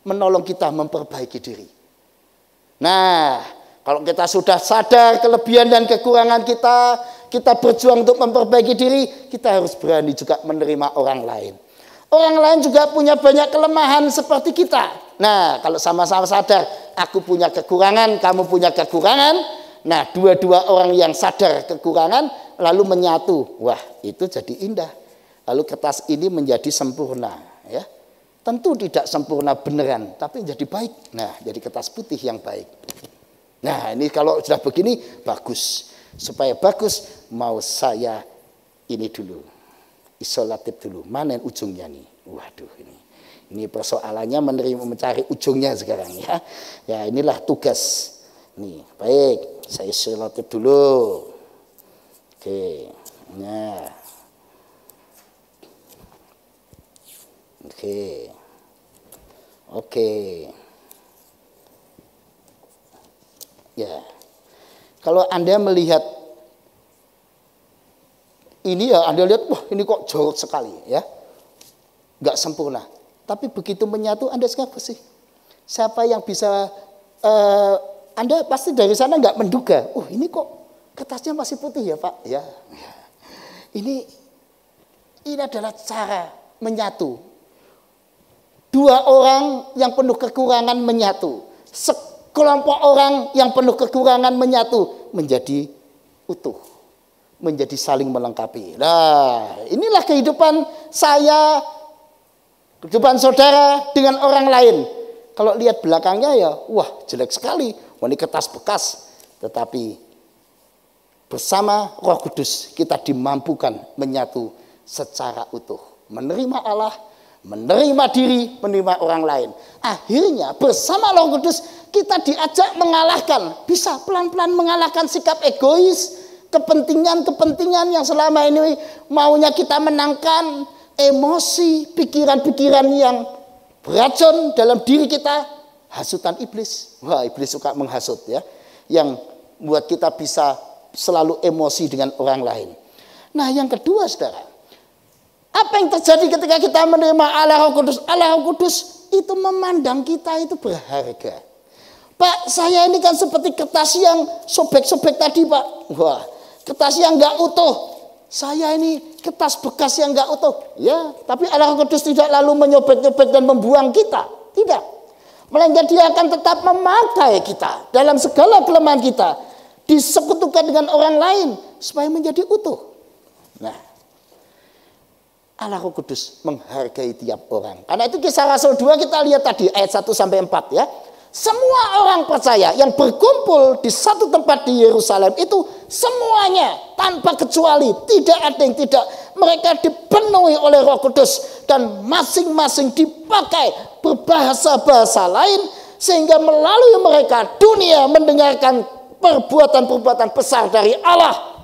menolong kita memperbaiki diri. Nah, kalau kita sudah sadar kelebihan dan kekurangan kita, kita berjuang untuk memperbaiki diri, kita harus berani juga menerima orang lain. Orang lain juga punya banyak kelemahan seperti kita. Nah, kalau sama-sama sadar, aku punya kekurangan, kamu punya kekurangan. Nah, dua-dua orang yang sadar kekurangan, lalu menyatu. Wah, itu jadi indah. Lalu kertas ini menjadi sempurna. Ya. Tentu tidak sempurna beneran, tapi jadi baik. Nah, jadi kertas putih yang baik. Nah, ini kalau sudah begini bagus. Supaya bagus mau saya ini dulu. Isolatif dulu. Mana yang ujungnya nih? Waduh ini. Ini persoalannya mencari ujungnya sekarang ya. Ya inilah tugas. Nih, baik, saya selotip dulu. Oke. Nah. Oke. Oke. Ya. Kalau Anda melihat ini ya, Anda lihat, wah ini kok jorok sekali ya. Enggak sempurna. Tapi begitu menyatu Anda sekarang bersih. Siapa yang bisa Anda pasti dari sana nggak menduga, oh ini kok kertasnya masih putih ya Pak? Ya, ini adalah cara menyatu. Dua orang yang penuh kekurangan menyatu, sekelompok orang yang penuh kekurangan menyatu menjadi utuh, menjadi saling melengkapi. Nah, inilah kehidupan saya, kehidupan saudara dengan orang lain. Kalau lihat belakangnya ya, wah jelek sekali. Ini kertas bekas, tetapi bersama Roh Kudus kita dimampukan menyatu secara utuh. Menerima Allah, menerima diri, menerima orang lain. Akhirnya bersama Roh Kudus kita diajak mengalahkan, bisa pelan-pelan mengalahkan sikap egois, kepentingan-kepentingan yang selama ini maunya kita menangkan, emosi, pikiran-pikiran yang beracun dalam diri kita. Hasutan iblis. Wah, iblis suka menghasut ya. Yang buat kita bisa selalu emosi dengan orang lain. Nah, yang kedua Saudara, apa yang terjadi ketika kita menerima Allah Roh Kudus? Allah Roh Kudus itu memandang kita itu berharga. Pak, saya ini kan seperti kertas yang sobek-sobek tadi Pak. Wah, kertas yang enggak utuh. Saya ini kertas bekas yang enggak utuh. Ya, tapi Allah Roh Kudus tidak lalu menyobek-nyobek dan membuang kita. Tidak. Melainkan dia akan tetap memakai kita dalam segala kelemahan kita. Disekutukan dengan orang lain supaya menjadi utuh. Nah, Allah Roh Kudus menghargai tiap orang. Karena itu Kisah Rasul 2 kita lihat tadi ayat 1 sampai 4 ya. Semua orang percaya yang berkumpul di satu tempat di Yerusalem itu semuanya tanpa kecuali, tidak ada yang tidak. Mereka dipenuhi oleh Roh Kudus dan masing-masing dipakai berbahasa-bahasa lain sehingga melalui mereka dunia mendengarkan perbuatan-perbuatan besar dari Allah.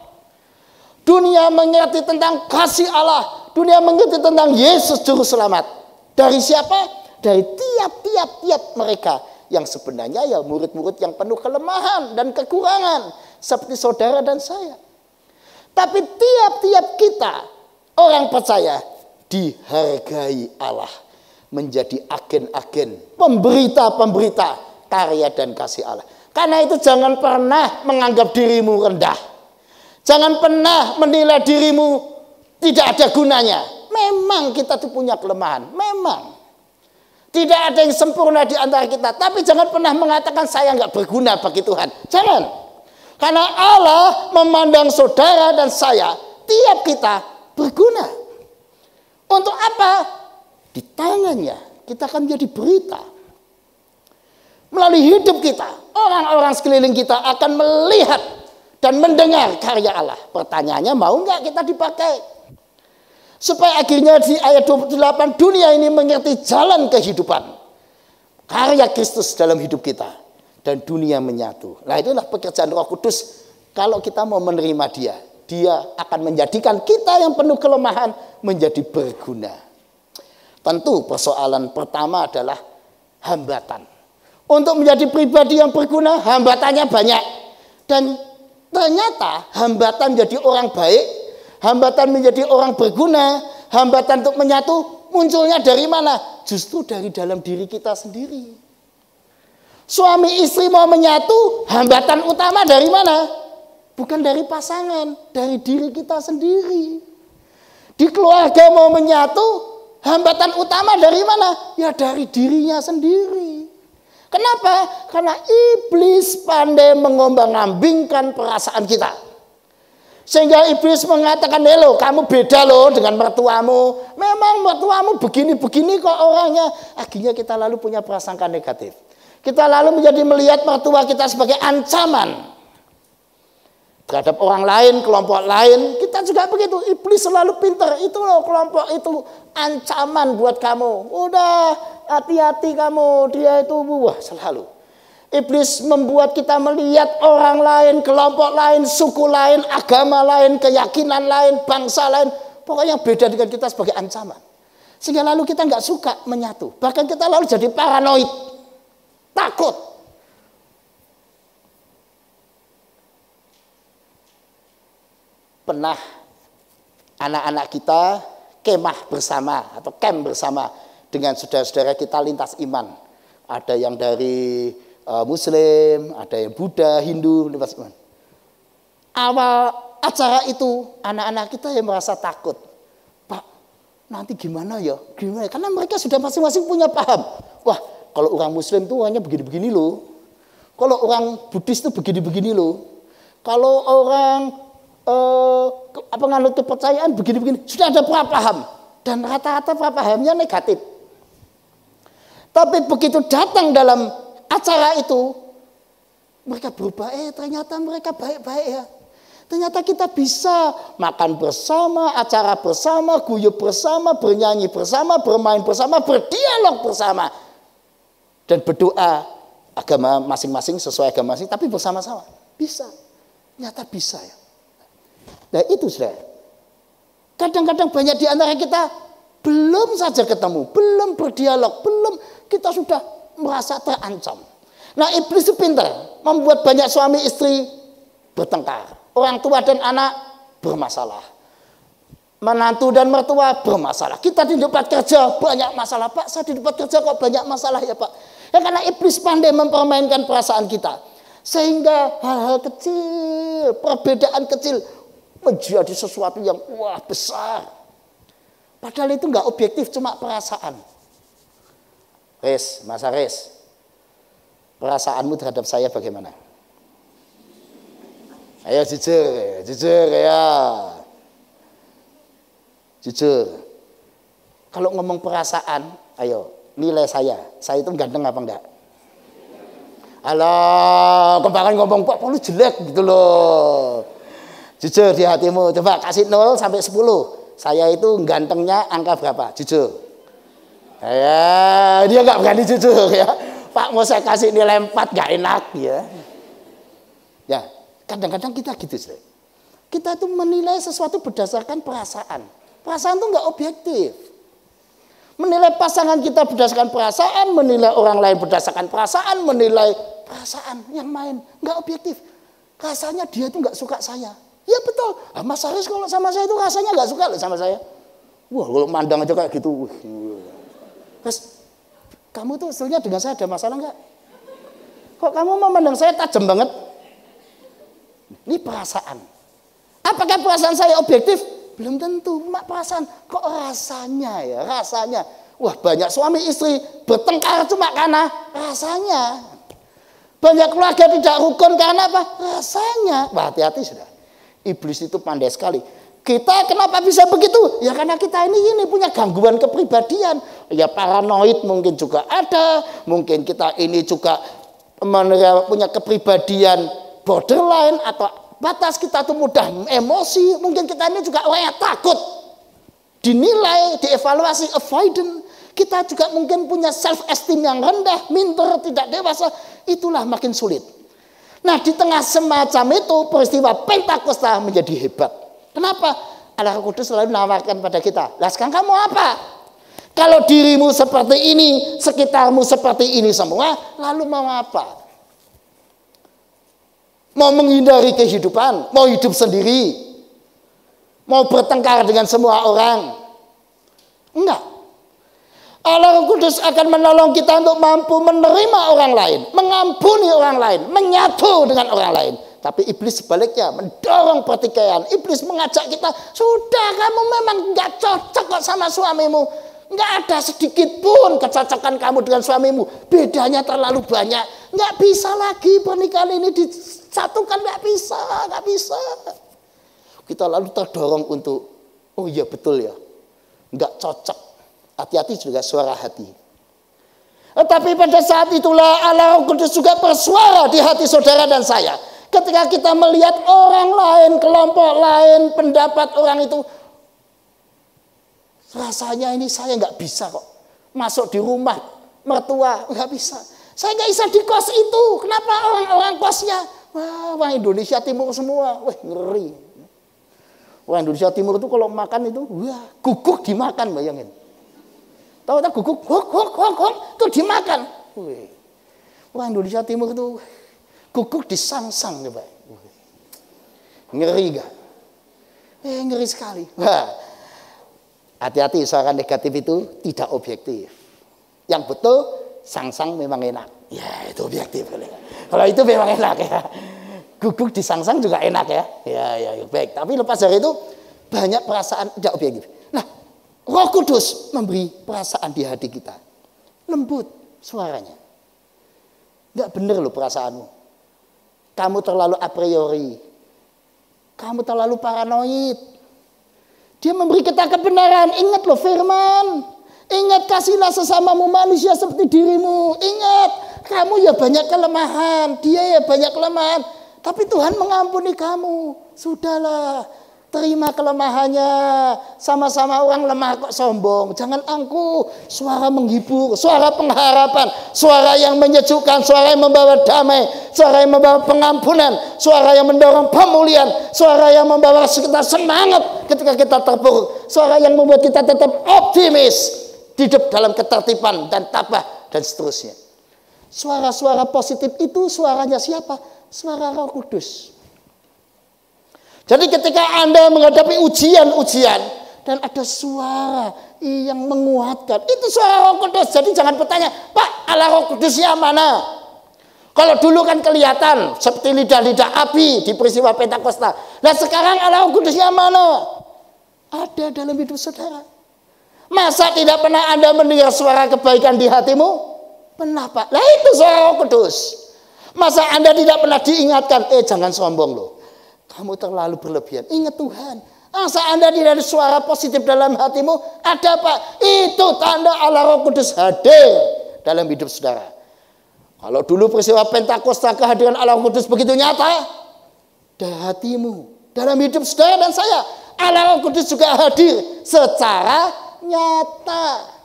Dunia mengerti tentang kasih Allah, dunia mengerti tentang Yesus juru selamat. Dari siapa? Dari tiap-tiap mereka yang sebenarnya ya murid-murid yang penuh kelemahan dan kekurangan seperti saudara dan saya. Tapi tiap-tiap kita orang percaya dihargai Allah menjadi agen-agen pemberita-pemberita karya dan kasih Allah. Karena itu jangan pernah menganggap dirimu rendah. Jangan pernah menilai dirimu tidak ada gunanya. Memang kita tuh punya kelemahan, memang. Tidak ada yang sempurna di antara kita. Tapi jangan pernah mengatakan saya nggak berguna bagi Tuhan. Jangan. Karena Allah memandang saudara dan saya, tiap kita berguna. Untuk apa? Di tangannya kita akan menjadi berita. Melalui hidup kita, orang-orang sekeliling kita akan melihat dan mendengar karya Allah. Pertanyaannya, mau nggak kita dipakai? Supaya akhirnya di ayat 28 dunia ini mengerti jalan kehidupan. Karya Kristus dalam hidup kita. Dan dunia menyatu. Nah itulah pekerjaan Roh Kudus. Kalau kita mau menerima dia. Dia akan menjadikan kita yang penuh kelemahan menjadi berguna. Tentu persoalan pertama adalah hambatan. Untuk menjadi pribadi yang berguna hambatannya banyak. Dan ternyata hambatan menjadi orang baik, hambatan menjadi orang berguna, hambatan untuk menyatu munculnya dari mana? Justru dari dalam diri kita sendiri. Suami istri mau menyatu, hambatan utama dari mana? Bukan dari pasangan, dari diri kita sendiri. Di keluarga mau menyatu, hambatan utama dari mana? Ya dari dirinya sendiri. Kenapa? Karena iblis pandai mengombang-ambingkan perasaan kita. Sehingga iblis mengatakan, "Lo, kamu beda loh dengan mertuamu. Memang mertuamu begini-begini kok orangnya." Akhirnya kita lalu punya prasangka negatif. Kita lalu menjadi melihat mertua kita sebagai ancaman terhadap orang lain, kelompok lain. Kita juga begitu. Iblis selalu pintar. Itu loh kelompok itu ancaman buat kamu. Udah hati-hati kamu. Dia itu wah selalu. Iblis membuat kita melihat orang lain, kelompok lain, suku lain, agama lain, keyakinan lain, bangsa lain. Pokoknya beda dengan kita sebagai ancaman. Sehingga lalu kita nggak suka menyatu. Bahkan kita lalu jadi paranoid. Takut. Pernah anak-anak kita kemah bersama atau camp bersama dengan saudara-saudara kita lintas iman. Ada yang dari Muslim, ada yang Buddha, Hindu, lintas iman. Awal acara itu anak-anak kita yang merasa takut. Pak, nanti gimana ya? Gimana? Karena mereka sudah masing-masing punya paham. Wah, kalau orang Muslim tuh hanya begini-begini loh. Kalau orang Buddhis tuh begini-begini loh. Kalau orang penganut kepercayaan begini-begini, sudah ada paham dan rata-rata pahamnya negatif. Tapi begitu datang dalam acara itu, mereka berubah. Ternyata mereka baik-baik ya. Ternyata kita bisa makan bersama, acara bersama, guyup bersama, bernyanyi bersama, bermain bersama, berdialog bersama, dan berdoa agama masing-masing sesuai agama masing, tapi bersama-sama bisa. Ternyata bisa ya. Nah itu saudara. Kadang-kadang banyak di antara kita belum saja ketemu, belum berdialog, belum kita sudah merasa terancam. Nah iblis itu pintar membuat banyak suami istri bertengkar. Orang tua dan anak bermasalah. Menantu dan mertua bermasalah. Kita di tempat kerja banyak masalah. Pak, saya di tempat kerja kok banyak masalah ya Pak. Ya karena iblis pandai mempermainkan perasaan kita. Sehingga hal-hal kecil, perbedaan kecil menjadi sesuatu yang wah besar. Padahal itu enggak objektif, cuma perasaan. Masa Res, perasaanmu terhadap saya bagaimana? Ayo jujur ya. Jujur. Kalau ngomong perasaan, ayo nilai saya itu ganteng apa enggak? Alah, kemarin ngomong Pak lu jelek gitu loh. Jujur di hatimu, coba kasih 0 sampai 10. Saya itu gantengnya angka berapa? Jujur. Ya, dia nggak berani jujur ya. Pak mau saya kasih nilai 4 nggak enak ya. Ya, kadang-kadang kita gitu sih. Kita tuh menilai sesuatu berdasarkan perasaan. Perasaan tuh nggak objektif. Menilai pasangan kita berdasarkan perasaan, menilai orang lain berdasarkan perasaan, menilai perasaan yang main nggak objektif. Rasanya dia tuh nggak suka saya. Ya betul. Mas Haris kalau sama saya itu rasanya nggak suka loh sama saya. Wah kalau mandang aja kayak gitu. Terus kamu tuh sebenarnya dengan saya ada masalah nggak? Kok kamu memandang saya tajam banget? Ini perasaan. Apakah perasaan saya objektif? Belum tentu. Mak perasaan. Kok rasanya ya? Rasanya. Wah banyak suami istri bertengkar cuma karena rasanya. Banyak keluarga tidak rukun karena apa? Rasanya. Wah hati-hati sudah. Iblis itu pandai sekali. Kita kenapa bisa begitu? Ya karena kita ini punya gangguan kepribadian. Ya paranoid mungkin juga ada. Mungkin kita ini juga punya kepribadian borderline atau batas kita tuh mudah emosi. Mungkin kita ini juga orang yang takut dinilai, dievaluasi, avoidant. Kita juga mungkin punya self esteem yang rendah, minder, tidak dewasa. Itulah makin sulit. Nah di tengah semacam itu peristiwa Pentakosta menjadi hebat. Kenapa? Allah Roh Kudus selalu menawarkan pada kita. Lah sekarang kamu apa? Kalau dirimu seperti ini, sekitarmu seperti ini semua, lalu mau apa? Mau menghindari kehidupan? Mau hidup sendiri? Mau bertengkar dengan semua orang? Enggak. Allah Roh Kudus akan menolong kita untuk mampu menerima orang lain, mengampuni orang lain, menyatu dengan orang lain. Tapi iblis sebaliknya mendorong pertikaian. Iblis mengajak kita, sudah kamu memang nggak cocok kok sama suamimu. Nggak ada sedikit pun kecocokan kamu dengan suamimu. Bedanya terlalu banyak. Nggak bisa lagi pernikahan ini disatukan, nggak bisa. Kita lalu terdorong untuk, oh iya betul ya, nggak cocok. Hati-hati juga suara hati. Tetapi pada saat itulah Allah Roh Kudus juga bersuara di hati saudara dan saya. ketika kita melihat orang lain, kelompok lain, pendapat orang itu, rasanya ini saya nggak bisa kok masuk di rumah mertua, nggak bisa. Saya nggak bisa di kos itu. Kenapa orang-orang kosnya? Wah, orang Indonesia Timur semua. Wah, ngeri. Orang Indonesia Timur itu kalau makan itu, wah, guguk dimakan, bayangin. Tahu tak guguk, hok, itu dimakan. Wih. Orang Indonesia Timur itu guguk disangsang, coba. Ngeri gak? Ngeri sekali. Wah, hati-hati, suara negatif itu tidak objektif. Yang betul, sangsang memang enak. Ya, itu objektif. Kalau itu memang enak ya. Guguk disangsang juga enak ya. Ya, baik. Tapi lepas dari itu, banyak perasaan tidak objektif. Nah, Roh Kudus memberi perasaan di hati kita. Lembut suaranya. Enggak benar loh perasaanmu. Kamu terlalu a priori. Kamu terlalu paranoid. Dia memberi kita kebenaran. Ingat loh firman. Ingat, kasihlah sesamamu manusia seperti dirimu. Ingat, kamu ya banyak kelemahan. Dia ya banyak kelemahan. Tapi Tuhan mengampuni kamu. Sudahlah, terima kelemahannya. Sama-sama orang lemah kok sombong. Jangan angkuh. Suara menghibur, suara pengharapan, suara yang menyejukkan, suara yang membawa damai, suara yang membawa pengampunan, suara yang mendorong pemulihan, suara yang membawa kita semangat ketika kita terpuruk, suara yang membuat kita tetap optimis, hidup dalam ketertiban dan tabah dan seterusnya. Suara-suara positif itu suaranya siapa? Suara Roh Kudus. Jadi ketika Anda menghadapi ujian-ujian dan ada suara yang menguatkan, itu suara Roh Kudus. Jadi jangan bertanya, Pak, Allah Roh Kudusnya mana? Kalau dulu kan kelihatan seperti lidah-lidah api di peristiwa Pentakosta. Nah sekarang Allah Roh Kudusnya mana? Ada dalam hidup saudara. Masa tidak pernah Anda mendengar suara kebaikan di hatimu? Pernah, Pak. Nah itu suara Roh Kudus. Masa Anda tidak pernah diingatkan, jangan sombong loh. Kamu terlalu berlebihan. Ingat Tuhan. Masa Anda tidak ada suara positif dalam hatimu? Ada, Pak. Itu tanda Allah Roh Kudus hadir dalam hidup saudara. Kalau dulu peristiwa Pentakosta kehadiran Allah Roh Kudus begitu nyata, dalam hatimu, dalam hidup saudara dan saya, Allah Roh Kudus juga hadir secara nyata.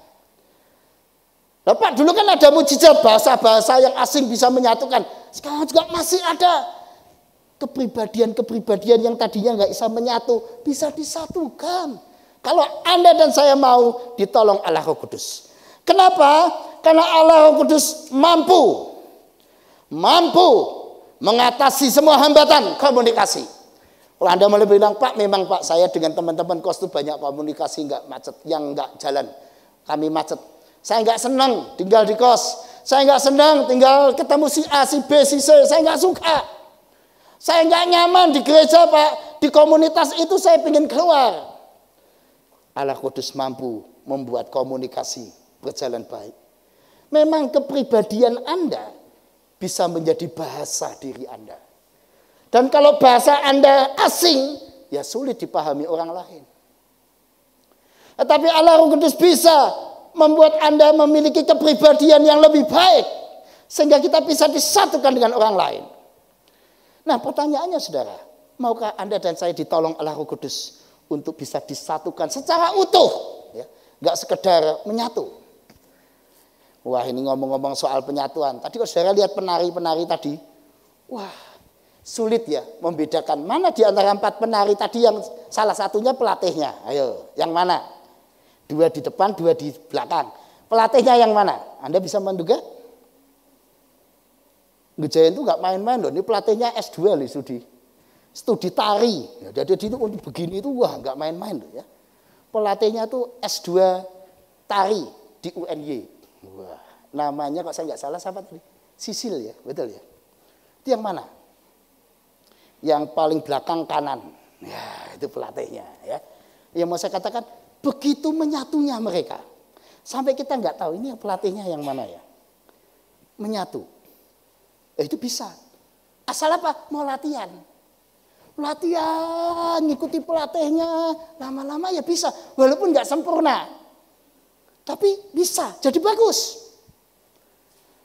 Nah, Pak, dulu kan ada mujizat bahasa-bahasa yang asing bisa menyatukan. Sekarang juga masih ada kepribadian-kepribadian yang tadinya nggak bisa menyatu, bisa disatukan. Kalau Anda dan saya mau ditolong Allah Roh Kudus. Kenapa? Karena Allah Roh Kudus mampu mengatasi semua hambatan komunikasi. Kalau Anda mulai bilang, Pak, memang Pak, saya dengan teman-teman kos itu banyak komunikasi nggak macet, yang nggak jalan. Kami macet. Saya nggak senang tinggal di kos. Saya nggak senang tinggal ketemu si A, si B, si C. Saya nggak suka. Saya nggak nyaman di gereja, Pak. Di komunitas itu saya ingin keluar. Allah Kudus mampu membuat komunikasi berjalan baik. Memang kepribadian Anda bisa menjadi bahasa diri Anda. Dan kalau bahasa Anda asing, ya sulit dipahami orang lain. Tetapi Allah Roh Kudus bisa membuat Anda memiliki kepribadian yang lebih baik. Sehingga kita bisa disatukan dengan orang lain. Nah pertanyaannya saudara, maukah Anda dan saya ditolong Allah Roh Kudus untuk bisa disatukan secara utuh? Ya, nggak sekedar menyatu. Wah ini ngomong-ngomong soal penyatuan. Tadi kalau saudara lihat penari-penari tadi. Wah sulit ya membedakan mana di antara 4 penari tadi yang salah satunya pelatihnya. Ayo yang mana? 2 di depan, 2 di belakang. Pelatihnya yang mana? Anda bisa menduga? Ngejayan itu nggak main-main loh. Ini pelatihnya S2 loh, studi tari. Ya, jadi itu untuk begini itu wah nggak main-main loh ya. Pelatihnya tuh S2 tari di UNY. Wah, namanya kok saya nggak salah siapa tadi? Sisil ya, betul ya. Itu yang mana? Yang paling belakang kanan. Ya, itu pelatihnya ya. Yang mau saya katakan begitu menyatunya mereka. Sampai kita nggak tahu ini pelatihnya yang mana ya. Menyatu. Itu bisa. Asal apa? Mau latihan. Latihan, ngikuti pelatihnya. Lama-lama ya bisa. Walaupun nggak sempurna. Tapi bisa, jadi bagus.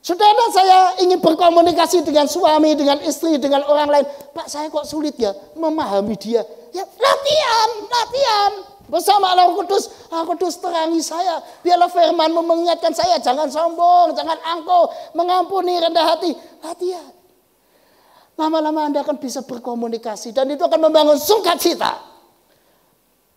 Saudara, saya ingin berkomunikasi dengan suami, dengan istri, dengan orang lain. Pak, saya kok sulit ya memahami dia. Ya latihan. Bersama Roh Kudus terangi saya. Biarlah firman-Mu mengingatkan saya. Jangan sombong, jangan angkuh, mengampuni, rendah hati. Latihan. Lama-lama Anda akan bisa berkomunikasi. Dan itu akan membangun sukacita.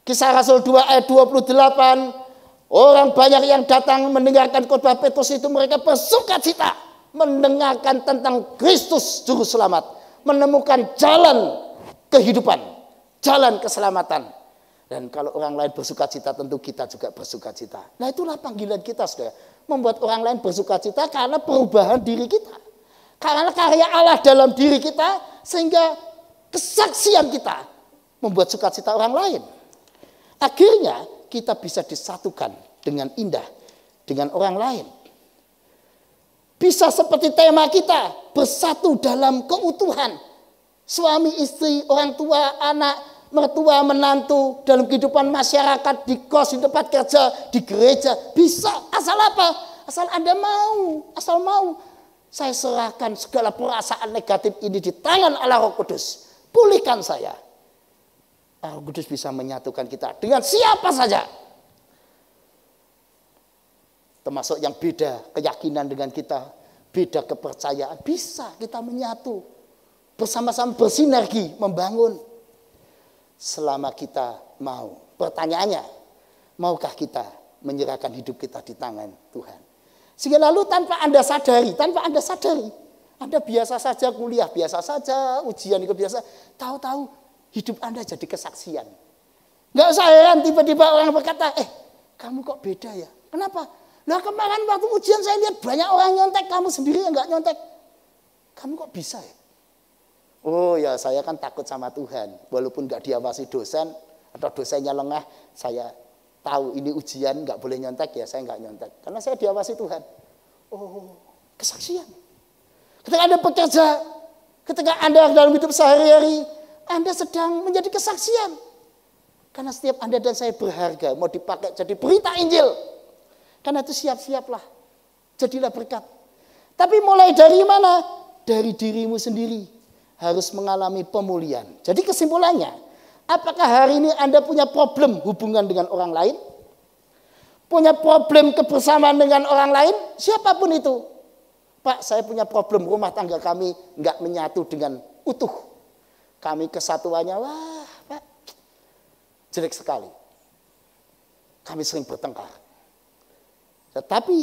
Kisah Rasul 2 ayat 28. Orang banyak yang datang mendengarkan khotbah Petrus itu, mereka bersukacita mendengarkan tentang Kristus Juru Selamat, menemukan jalan kehidupan, jalan keselamatan. Dan kalau orang lain bersukacita, tentu kita juga bersukacita. Nah, itulah panggilan kita, saudara, membuat orang lain bersukacita karena perubahan diri kita, karena karya Allah dalam diri kita, sehingga kesaksian kita membuat sukacita orang lain. Akhirnya kita bisa disatukan dengan indah dengan orang lain. Bisa seperti tema kita, bersatu dalam keutuhan. Suami, istri, orang tua, anak, mertua, menantu, dalam kehidupan masyarakat, di kos, di tempat kerja, di gereja. Bisa, asal apa? Asal Anda mau, asal mau. Saya serahkan segala perasaan negatif ini di tangan Allah Roh Kudus. Pulihkan saya. Roh Kudus bisa menyatukan kita dengan siapa saja. Termasuk yang beda keyakinan dengan kita, beda kepercayaan. Bisa kita menyatu. Bersama-sama bersinergi, membangun. Selama kita mau. Pertanyaannya, maukah kita menyerahkan hidup kita di tangan Tuhan? Sehingga lalu tanpa Anda sadari, Anda biasa saja kuliah, biasa saja ujian itu biasa. Tahu-tahu hidup Anda jadi kesaksian. Nggak usah heran tiba-tiba orang berkata, kamu kok beda ya? Kenapa? Nah, kemarin waktu ujian saya lihat banyak orang nyontek, kamu sendiri yang nggak nyontek. Kamu kok bisa ya? Oh ya, saya kan takut sama Tuhan. Walaupun nggak diawasi dosen atau dosennya lengah, saya tahu ini ujian nggak boleh nyontek ya, saya nggak nyontek. Karena saya diawasi Tuhan. Oh, kesaksian. Ketika Anda bekerja, ketika Anda dalam hidup sehari-hari, Anda sedang menjadi kesaksian. Karena setiap Anda dan saya berharga, mau dipakai jadi berita Injil. Karena itu siap-siaplah, jadilah berkat. Tapi mulai dari mana? Dari dirimu sendiri harus mengalami pemulihan. Jadi kesimpulannya, apakah hari ini Anda punya problem hubungan dengan orang lain? Punya problem kebersamaan dengan orang lain? Siapapun itu. Pak, saya punya problem rumah tangga kami nggak menyatu dengan utuh. Kami kesatuannya, wah Pak, jelek sekali. Kami sering bertengkar. Tetapi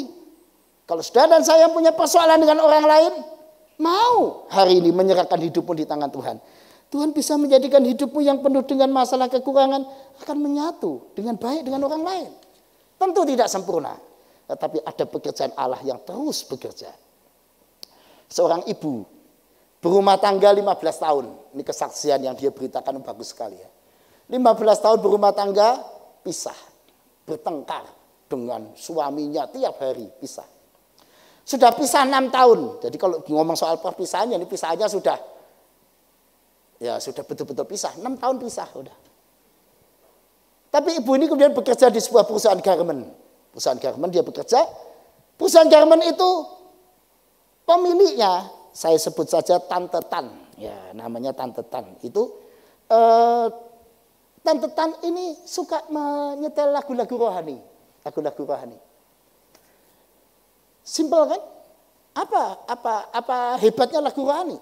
kalau saudara dan saya punya persoalan dengan orang lain, mau hari ini menyerahkan hidupmu di tangan Tuhan. Tuhan bisa menjadikan hidupmu yang penuh dengan masalah kekurangan akan menyatu dengan baik dengan orang lain. Tentu tidak sempurna, tetapi ada pekerjaan Allah yang terus bekerja. Seorang ibu berumah tangga 15 tahun. Ini kesaksian yang dia beritakan bagus sekali ya. 15 tahun berumah tangga, pisah, bertengkar dengan suaminya tiap hari, pisah. Sudah pisah 6 tahun. Jadi kalau ngomong soal perpisahannya, ini pisahannya sudah betul-betul pisah. 6 tahun pisah udah. Tapi ibu ini kemudian bekerja di sebuah perusahaan garmen. Perusahaan garmen dia bekerja. Perusahaan garmen itu pemiliknya, saya sebut saja Tante Tan. Ya, namanya Tante Tan. Itu Tante Tan ini suka menyetel lagu-lagu rohani. Lagu-lagu rohani. Simpel kan? Apa hebatnya lagu rohani?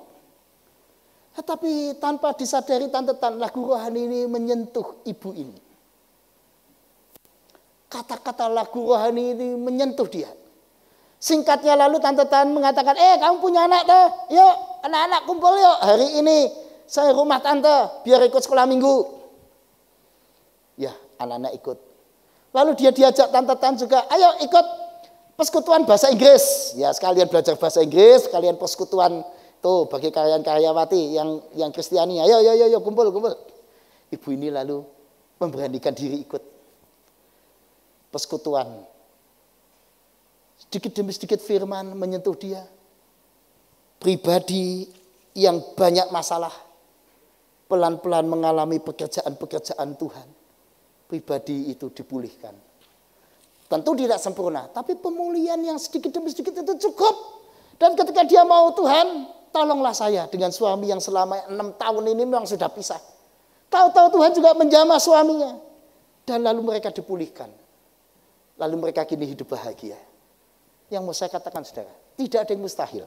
Tetapi tanpa disadari Tante Tan, lagu rohani ini menyentuh ibu ini. Kata-kata lagu rohani ini menyentuh dia. Singkatnya lalu Tante Tan mengatakan, kamu punya anak toh? Yuk, anak-anak kumpul yuk. Hari ini saya rumah Tante, biar ikut sekolah minggu. Ya, anak-anak ikut. Lalu dia diajak Tante Tan juga, ayo ikut persekutuan bahasa Inggris. Ya, sekalian belajar bahasa Inggris, sekalian persekutuan tuh bagi karyawan-karyawati yang Kristiani. Ayo kumpul. Ibu ini lalu memberanikan diri ikut persekutuan. Sedikit demi sedikit firman menyentuh dia. Pribadi yang banyak masalah, pelan-pelan mengalami pekerjaan-pekerjaan Tuhan. Pribadi itu dipulihkan. Tentu tidak sempurna, tapi pemulihan yang sedikit demi sedikit itu cukup Dan ketika dia mau, Tuhan, tolonglah saya dengan suami yang selama 6 tahun ini memang sudah pisah. Tahu-tahu Tuhan juga menjamah suaminya. Dan lalu mereka dipulihkan. Lalu mereka kini hidup bahagia. Yang mau saya katakan saudara, tidak ada yang mustahil.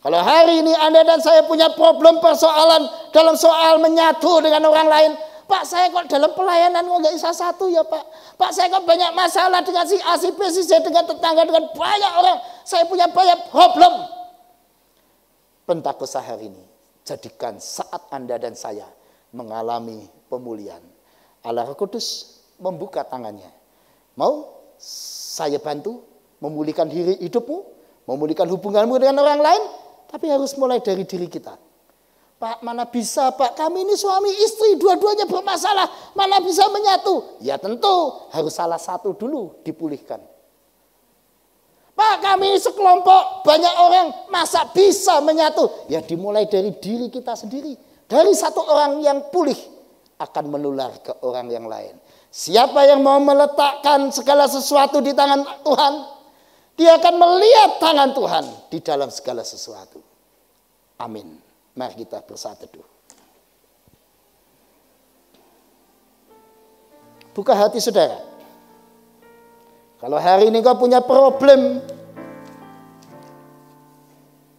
Kalau hari ini Anda dan saya punya problem persoalan dalam soal menyatu dengan orang lain. Pak, saya kok dalam pelayanan kok nggak bisa satu ya Pak. Pak, saya kok banyak masalah dengan si A, si B, si C, dengan tetangga, dengan banyak orang. Saya punya banyak problem. Pentakosta hari ini, jadikan saat Anda dan saya mengalami pemulihan. Allah Roh Kudus membuka tangannya. Mau saya bantu memulihkan hidupmu, memulihkan hubunganmu dengan orang lain, tapi harus mulai dari diri kita. Pak, mana bisa Pak, kami ini suami istri dua-duanya bermasalah, mana bisa menyatu? Ya tentu harus salah satu dulu dipulihkan. Pak, kami ini sekelompok banyak orang, masa bisa menyatu? Ya dimulai dari diri kita sendiri. Dari satu orang yang pulih akan menular ke orang yang lain. Siapa yang mau meletakkan segala sesuatu di tangan Tuhan, dia akan melihat tangan Tuhan di dalam segala sesuatu. Amin. Mari kita bersatu teduh. Buka hati saudara. Kalau hari ini kau punya problem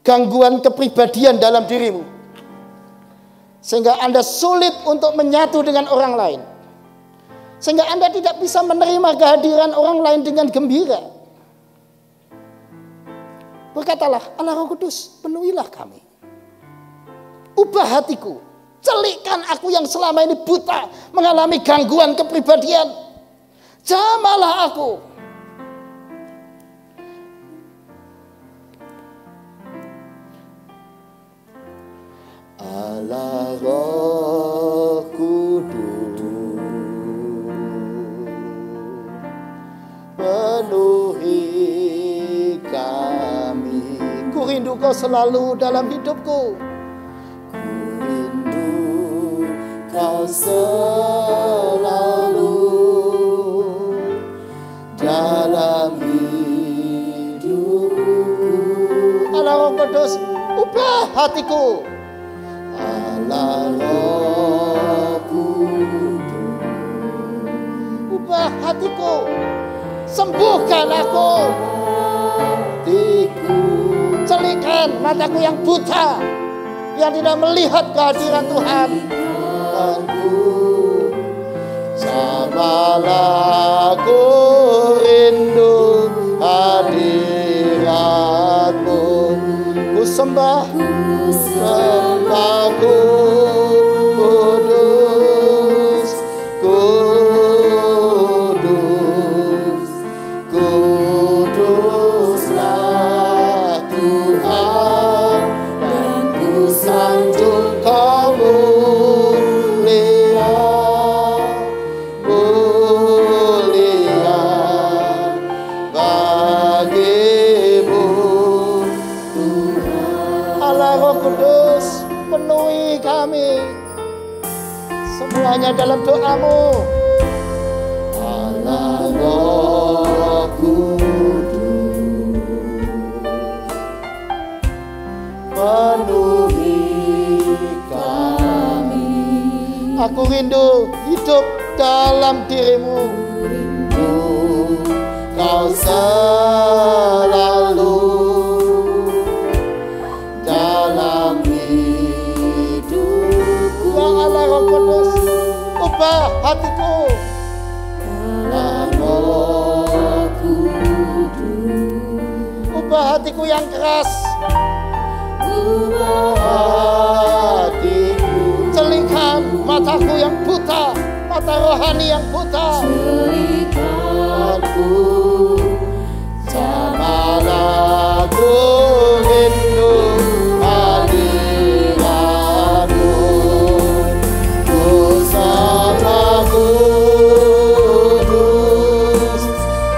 gangguan kepribadian dalam dirimu, sehingga Anda sulit untuk menyatu dengan orang lain, sehingga Anda tidak bisa menerima kehadiran orang lain dengan gembira, berkatalah, Allah Roh Kudus, penuhilah kami. Ubah hatiku, celikkan aku yang selama ini buta, mengalami gangguan kepribadian. Jamahlah aku. Allah Roh Kudus, penuhi kami. Ku rindu kau selalu dalam hidupku. Kau selalu dalam hidupku. Allah Roh Kudus, ubah hatiku. Allah Roh Kudus, ubah hatiku. Sembuhkan aku. Celikkan mataku yang buta, yang tidak melihat kehadiran Tuhan. Samalah ku rindu hadiratmu. Ku sembah ku kudus, kudus, kuduslah Tuhan, dan ku sanjung Kau. Penuhi kami semuanya dalam doamu. Allah Roh Kudus, penuhi kami. Aku rindu hidup dalam dirimu. Rindu Kau selalu dalam hidupku. Ya Allah Roh Kudus, ubah hatiku. Allah Roh Kudus, ubah hatiku yang keras. Ubah hatiku. Celingkan mataku yang buta, mata rohani yang buta. Celingkanku, jamalah ku rindu hadiratmu. Bersama kudus,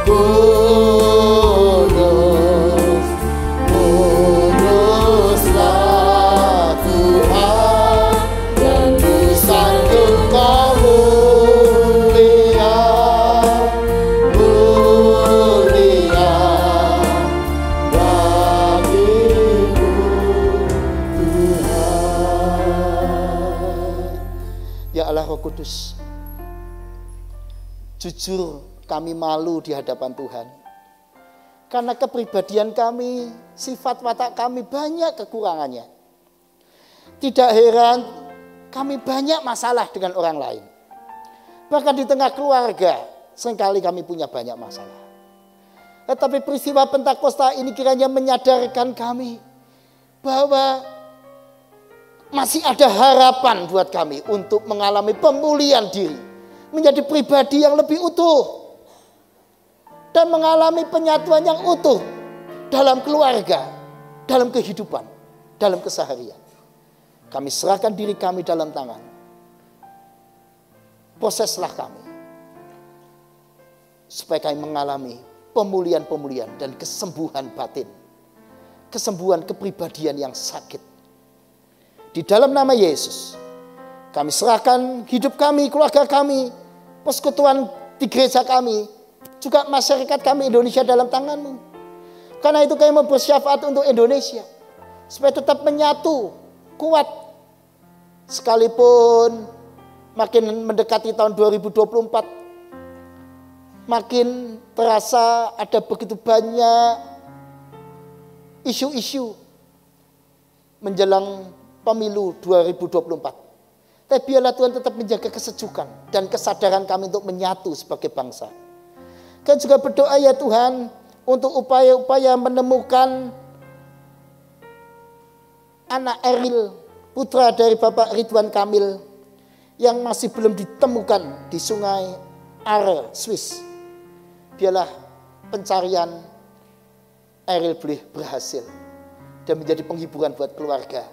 kudus, kuduslah Tuhan, dan ku sanggup Kau mulia Jujur kami malu di hadapan Tuhan. Karena kepribadian kami, sifat watak kami banyak kekurangannya. Tidak heran kami banyak masalah dengan orang lain. Bahkan di tengah keluarga seringkali kami punya banyak masalah. Tetapi peristiwa Pentakosta ini kiranya menyadarkan kami bahwa masih ada harapan buat kami untuk mengalami pemulihan diri, menjadi pribadi yang lebih utuh, dan mengalami penyatuan yang utuh dalam keluarga, dalam kehidupan, dalam keseharian. Kami serahkan diri kami dalam tangan. Proseslah kami supaya kami mengalami pemulihan-pemulihan dan kesembuhan batin, kesembuhan kepribadian yang sakit. Di dalam nama Yesus, kami serahkan hidup kami, keluarga kami, persekutuan di gereja kami, juga masyarakat kami Indonesia dalam tangan-Mu. Karena itu kami mau bersyafaat untuk Indonesia, supaya tetap menyatu, kuat. Sekalipun makin mendekati tahun 2024, makin terasa ada begitu banyak isu-isu menjelang pemilu 2024. Tapi biarlah Tuhan tetap menjaga kesejukan dan kesadaran kami untuk menyatu sebagai bangsa. Kami juga berdoa ya Tuhan untuk upaya-upaya menemukan anak Eril, putra dari Bapak Ridwan Kamil, yang masih belum ditemukan di Sungai Are, Swiss. Biarlah pencarian Eril boleh berhasil dan menjadi penghiburan buat keluarga.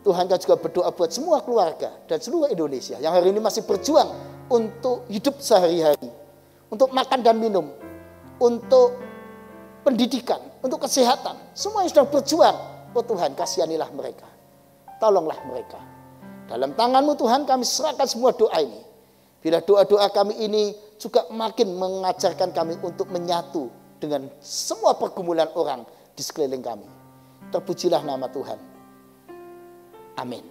Tuhan, kami juga berdoa buat semua keluarga dan seluruh Indonesia yang hari ini masih berjuang untuk hidup sehari-hari, untuk makan dan minum, untuk pendidikan, untuk kesehatan. Semua yang sedang berjuang, oh Tuhan, kasihanilah mereka, tolonglah mereka. Dalam tangan-Mu Tuhan kami serahkan semua doa ini. Bila doa-doa kami ini juga makin mengajarkan kami untuk menyatu dengan semua pergumulan orang di sekeliling kami. Terpujilah nama Tuhan. Amin.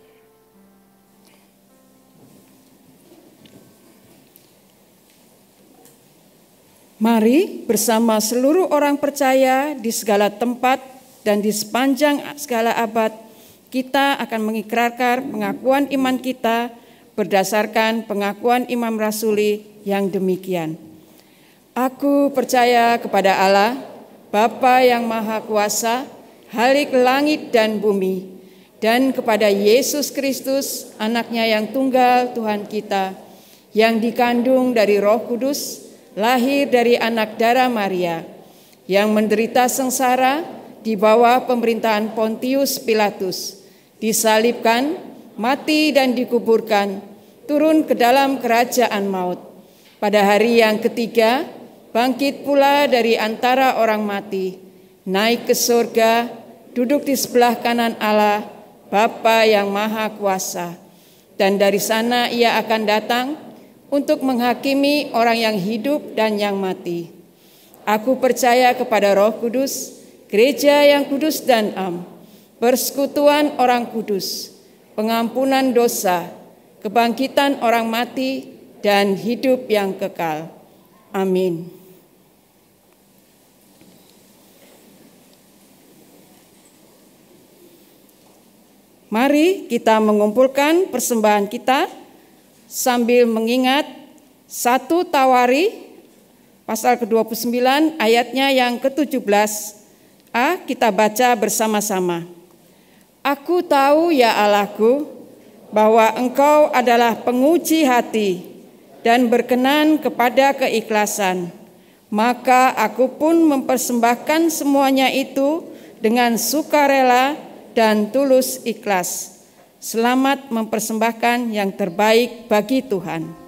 Mari bersama seluruh orang percaya di segala tempat dan di sepanjang segala abad, kita akan mengikrarkan pengakuan iman kita berdasarkan pengakuan Imam Rasuli yang demikian. Aku percaya kepada Allah, Bapa yang Maha Kuasa, Khalik langit dan bumi, dan kepada Yesus Kristus, anaknya yang tunggal Tuhan kita, yang dikandung dari Roh Kudus, lahir dari anak darah Maria, yang menderita sengsara di bawah pemerintahan Pontius Pilatus, disalibkan, mati dan dikuburkan, turun ke dalam kerajaan maut. Pada hari yang ketiga, bangkit pula dari antara orang mati, naik ke surga, duduk di sebelah kanan Allah, Bapa yang Maha Kuasa, dan dari sana Ia akan datang untuk menghakimi orang yang hidup dan yang mati. Aku percaya kepada Roh Kudus, gereja yang kudus dan am, persekutuan orang kudus, pengampunan dosa, kebangkitan orang mati, dan hidup yang kekal. Amin. Mari kita mengumpulkan persembahan kita sambil mengingat 1 Tawari pasal ke-29 ayatnya yang ke-17a, kita baca bersama-sama. Aku tahu ya Allahku bahwa Engkau adalah penguji hati dan berkenan kepada keikhlasan. Maka aku pun mempersembahkan semuanya itu dengan sukarela dan tulus ikhlas. Selamat mempersembahkan yang terbaik bagi Tuhan.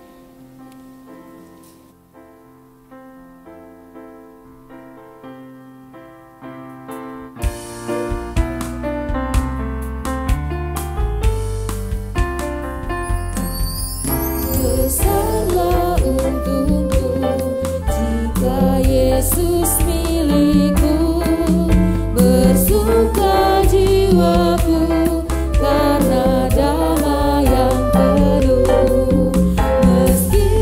Besarlah untungku jika Yesus milikku, bersuka jiwaku karena damai yang penuh. Meski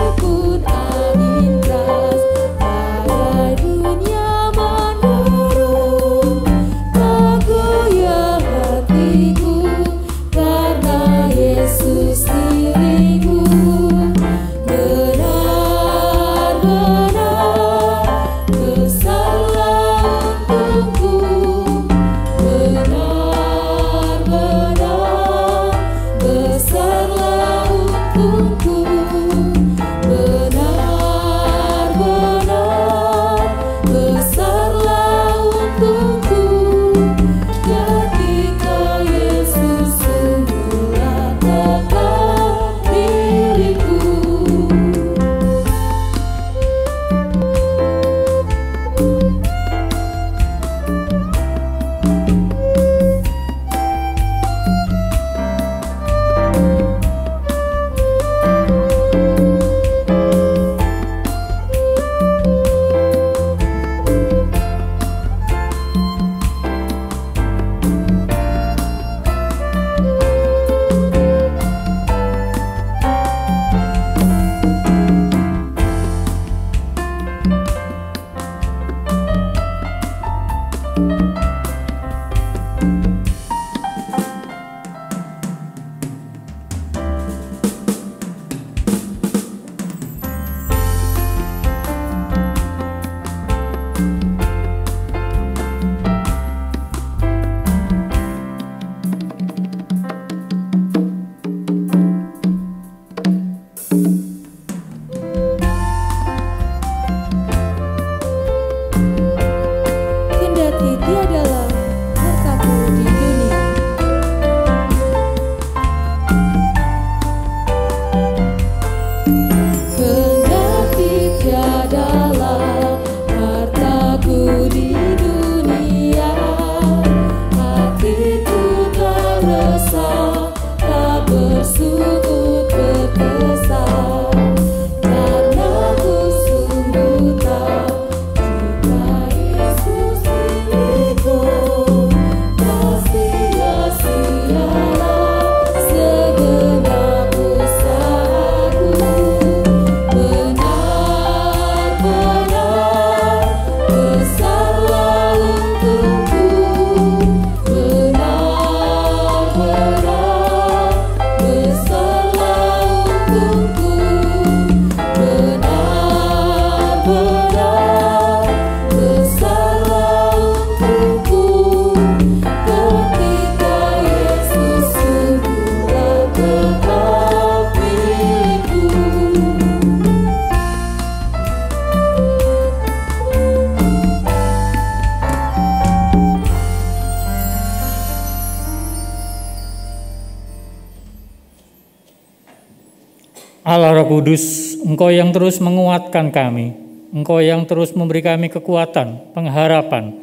Allah Roh Kudus, Engkau yang terus menguatkan kami, Engkau yang terus memberi kami kekuatan, pengharapan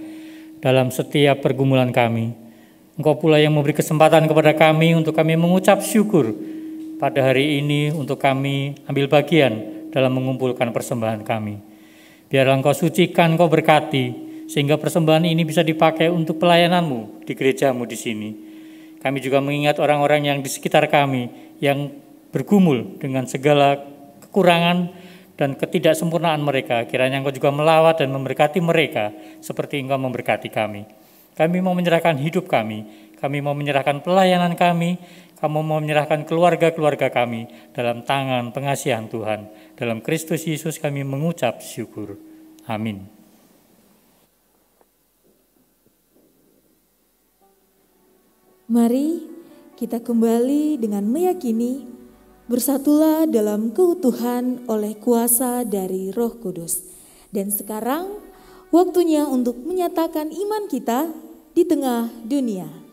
dalam setiap pergumulan kami. Engkau pula yang memberi kesempatan kepada kami untuk kami mengucap syukur pada hari ini, untuk kami ambil bagian dalam mengumpulkan persembahan kami. Biarlah Engkau sucikan, Engkau berkati, sehingga persembahan ini bisa dipakai untuk pelayanan-Mu di gereja-Mu di sini. Kami juga mengingat orang-orang yang di sekitar kami yang bergumul dengan segala kekurangan dan ketidaksempurnaan mereka. Kiranya Engkau juga melawat dan memberkati mereka seperti Engkau memberkati kami. Kami mau menyerahkan hidup kami mau menyerahkan pelayanan kami mau menyerahkan keluarga-keluarga kami dalam tangan pengasihan Tuhan. Dalam Kristus Yesus kami mengucap syukur. Amin. Mari kita kembali dengan meyakini, bersatulah dalam keutuhan oleh kuasa dari Roh Kudus. Dan sekarang waktunya untuk menyatakan iman kita di tengah dunia.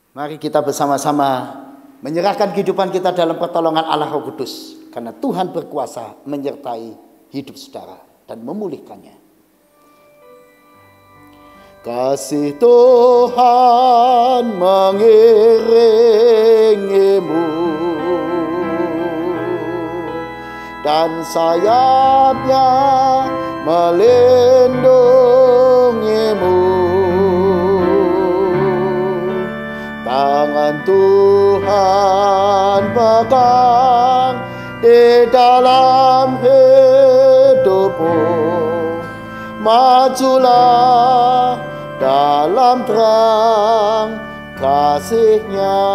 Mari kita bersama-sama menyerahkan kehidupan kita dalam pertolongan Allah Roh Kudus. Karena Tuhan berkuasa menyertai hidup saudara dan memulihkannya. Kasih Tuhan mengiringimu dan sayapnya melindungimu. Tangan Tuhan pegang di dalam hidupmu. Majulah dalam terang kasih-Nya.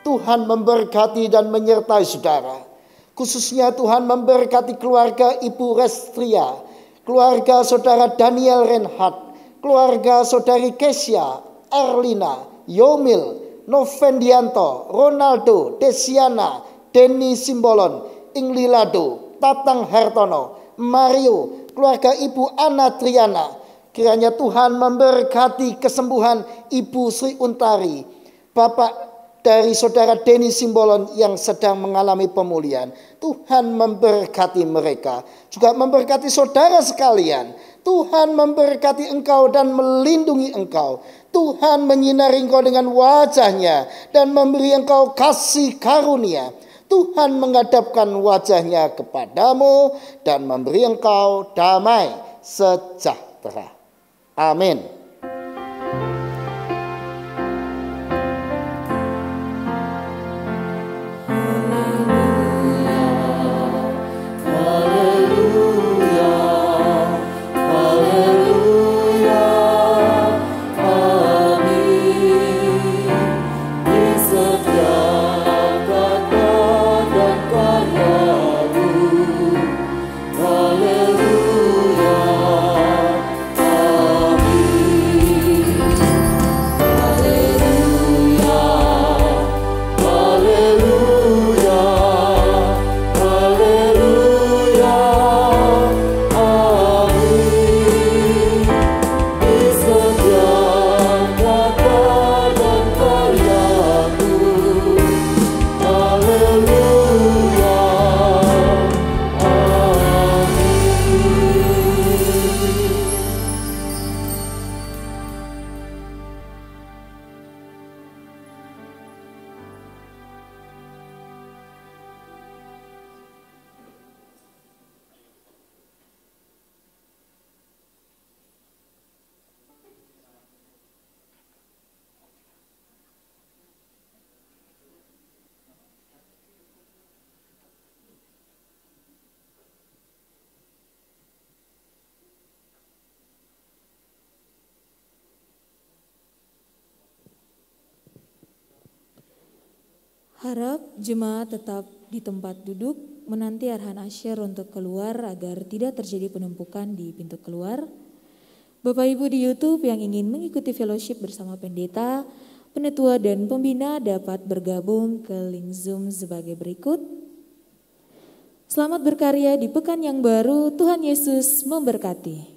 Tuhan memberkati dan menyertai saudara. Khususnya Tuhan memberkati keluarga Ibu Restria, keluarga saudara Daniel Renhat, keluarga saudari Kesia, Erlina, Yomil, Novendianto, Ronaldo, Desiana, Denny Simbolon, Inglilado, Tatang Hartono, Mario, keluarga Ibu Ana Triana. Kiranya Tuhan memberkati kesembuhan Ibu Sri Untari, Bapak dari saudara Denny Simbolon yang sedang mengalami pemulihan. Tuhan memberkati mereka, juga memberkati saudara sekalian. Tuhan memberkati engkau dan melindungi engkau. Tuhan menyinari engkau dengan wajah-Nya dan memberi engkau kasih karunia. Tuhan menghadapkan wajah-Nya kepadamu dan memberi engkau damai sejahtera. Amin. Harap jemaat tetap di tempat duduk menanti arahan asyir untuk keluar agar tidak terjadi penumpukan di pintu keluar. Bapak Ibu di YouTube yang ingin mengikuti fellowship bersama pendeta, penetua dan pembina dapat bergabung ke link Zoom sebagai berikut. Selamat berkarya di pekan yang baru. Tuhan Yesus memberkati.